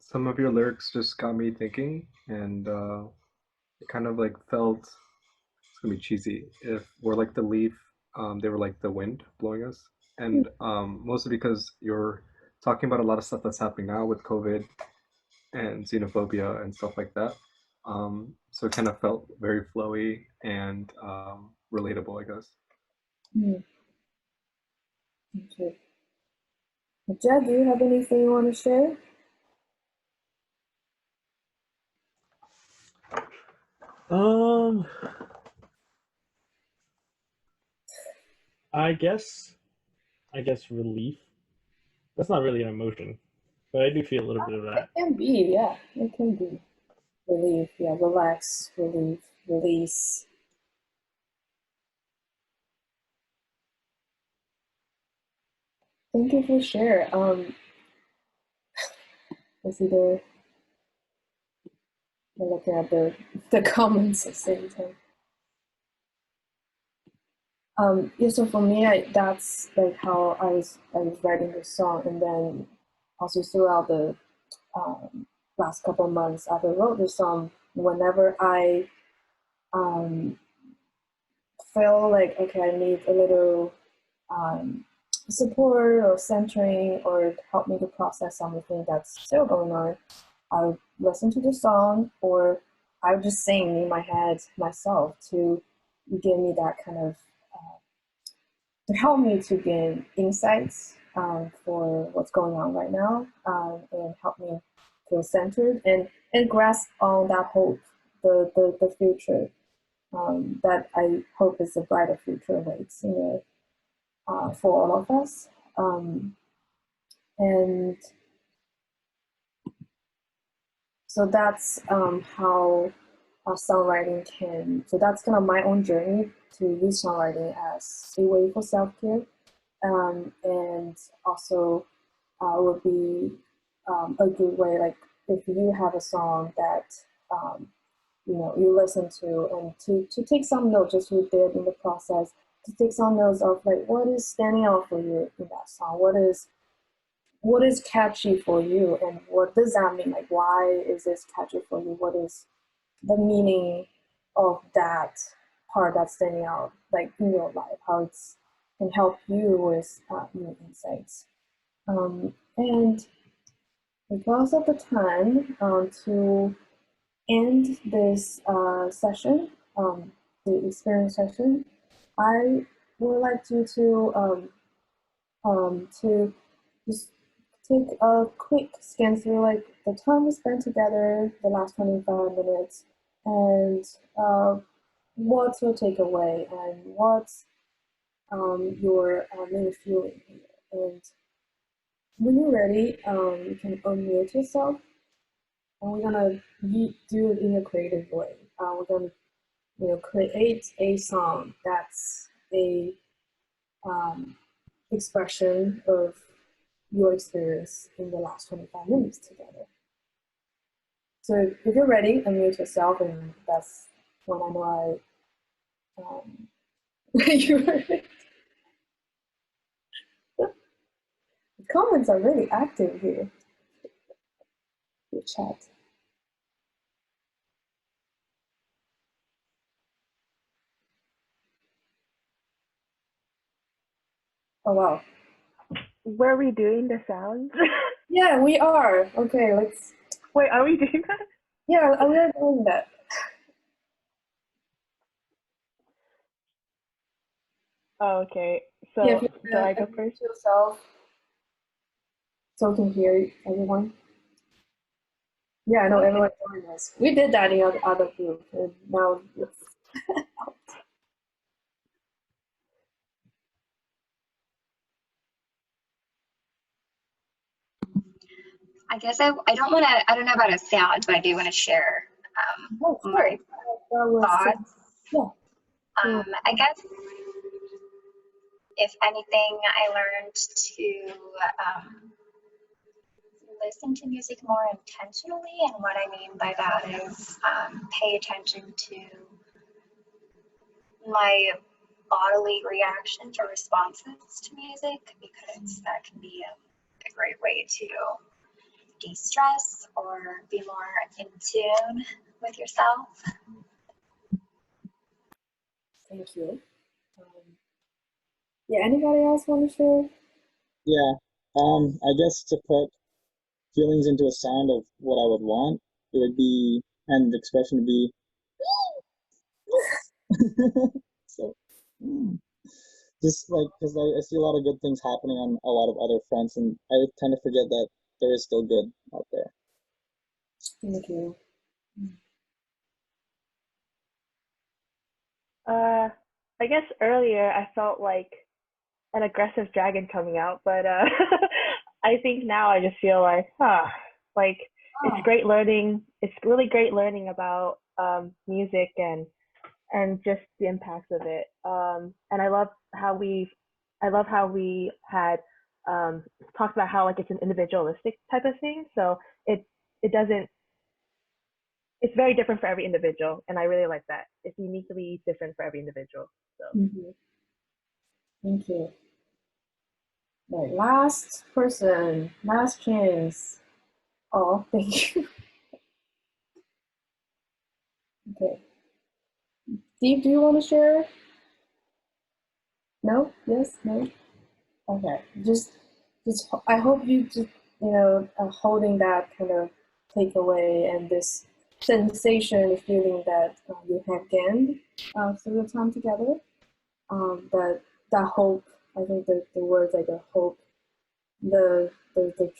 some of your lyrics just got me thinking, and it kind of like felt, it's gonna be cheesy, if we're like the leaf, they were like the wind blowing us, and mostly because you're talking about a lot of stuff that's happening now with COVID and xenophobia and stuff like that. So it kind of felt very flowy and relatable, I guess. Okay. Jed, do you have anything you want to share? I guess relief. That's not really an emotion, but I do feel a little bit of that. It can be, yeah, it can be. Relief, yeah, relax, relief, release. Thank you for sharing. Let's see the I'm looking at the comments at the same time. Yeah, so for me, that's like how I was writing the song, and then also throughout the last couple of months after I wrote the song, whenever I feel like okay, I need a little support or centering or help me to process something that's still going on, I would listen to the song or I would just sing in my head myself to give me that kind of to help me to gain insights for what's going on right now and help me feel centered and grasp on that hope, the future that I hope is a brighter future awaits for all of us. And so that's how songwriting can, so that's kind of my own journey to use songwriting as a way for self-care. And also would be a good way, like if you have a song that you listen to and to take some notes, just we did in the process, to take some notes of like what is standing out for you in that song, what is catchy for you and what does that mean, like why is this catchy for you, what is the meaning of that part that's standing out like in your life, how it's can help you with new insights. And because of the time to end this session, the experience session, I would like you to just take a quick scan through like the time we spent together, the last 25 minutes, and what's your takeaway and what's your main feeling here. And when you're ready, you can unmute yourself, and we're gonna do it in a creative way. We're gonna, create a song that's a expression of your experience in the last 25 minutes together. So if you're ready, unmute yourself, and that's when I know you're ready. The comments are really active here. The chat. Oh wow. Were we doing the sounds? Yeah, we are. Okay, let's. Wait, are we doing that? Yeah, we are doing that. Oh, okay. So Yeah, if you do I go introduce first? yourself so we can hear everyone. Yeah, I know everyone joined us. We did that in the other group, and now it's I guess I don't want to, I don't know about a sound, but I do want to share oh, sure. my That was thoughts. yeah. I guess if anything, I learned to listen to music more intentionally. And what I mean by that is pay attention to my bodily reactions or responses to music, because that can be a great way to de-stress or be more in tune with yourself. Thank you. Yeah, anybody else want to share? Yeah. I guess to put feelings into a sound of what I would want, it would be, and the expression would be, so, just like, because I see a lot of good things happening on a lot of other fronts, and I tend to forget that there is still good out there. Thank you. I guess earlier I felt like an aggressive dragon coming out, but I think now I just feel like, like it's great learning. It's really great learning about music and just the impacts of it. And I love how we had talked about how like it's an individualistic type of thing. So it doesn't. It's very different for every individual, and I really like that. It's uniquely different for every individual. So. Thank you. Right, last person, last chance. Oh, thank you. Okay. Steve, do you want to share? No? Yes? No? Okay. Just, I hope you just, holding that kind of takeaway and this sensation, feeling that you have gained through the time together. That hope, I think the words like the hope, the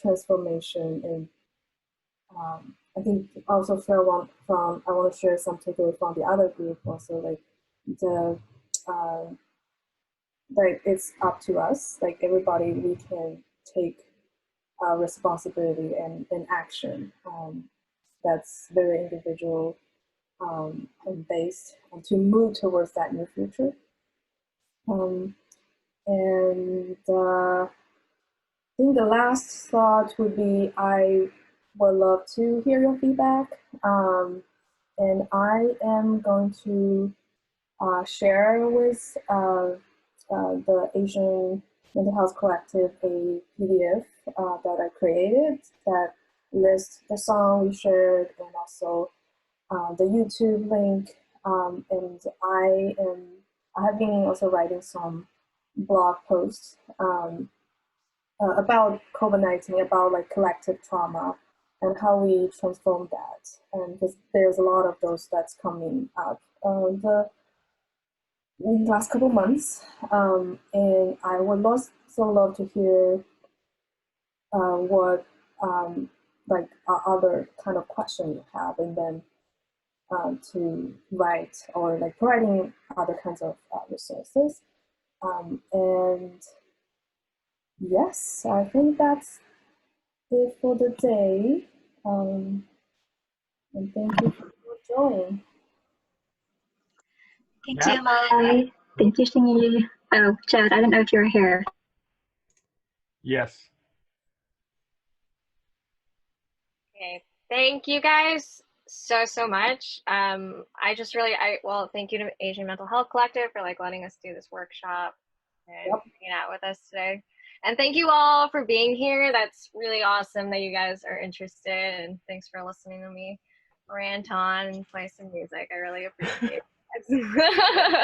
transformation, and I think also share one from, I want to share some takeaway from the other group also, like the like it's up to us, like everybody, we can take responsibility and action that's very individual and based to move towards that new future. And I think the last thought would be, I would love to hear your feedback. And I am going to share with the Asian Mental Health Collective a PDF that I created that lists the song we shared and also the YouTube link. And I have been also writing some blog posts about COVID-19, about like collective trauma and how we transform that. And because there's a lot of those that's coming up in the last couple months. And I would also love to hear what like other kind of question you have, and then to write or like providing other kinds of resources. And yes, I think that's it for the day. And thank you for joining. Thank you, Mai. Thank you, Xingyu. Oh, Chad, I don't know if you're here. Yes. Okay, thank you guys so much. I just really, well, thank you to Asian Mental Health Collective for like letting us do this workshop and hanging out with us today. And thank you all for being here. That's really awesome that you guys are interested, and thanks for listening to me rant on and play some music. I really appreciate it.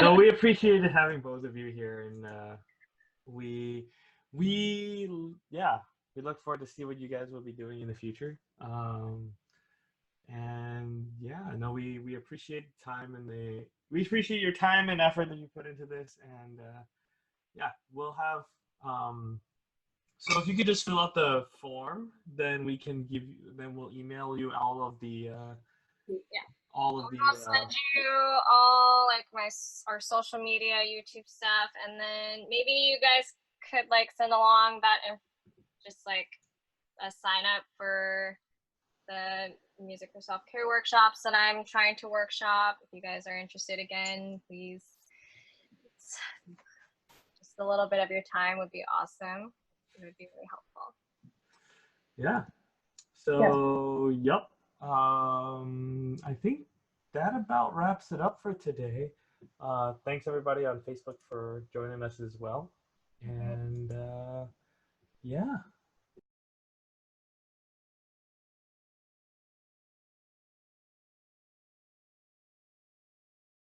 No, we appreciated having both of you here, and we look forward to see what you guys will be doing in the future. And yeah, no, we appreciate time, and we appreciate your time and effort that you put into this, and yeah, we'll have. So if you could just fill out the form, then we can give you. Then we'll email you all of the. Yeah. All of the. I'll send you all like our social media, YouTube stuff, and then maybe you guys could like send along that and just like a sign up for the music for self-care workshops that I'm trying to workshop. If you guys are interested, again, please, just a little bit of your time would be awesome. It would be really helpful. Yeah. So, yep. I think that about wraps it up for today. Thanks everybody on Facebook for joining us as well. And yeah.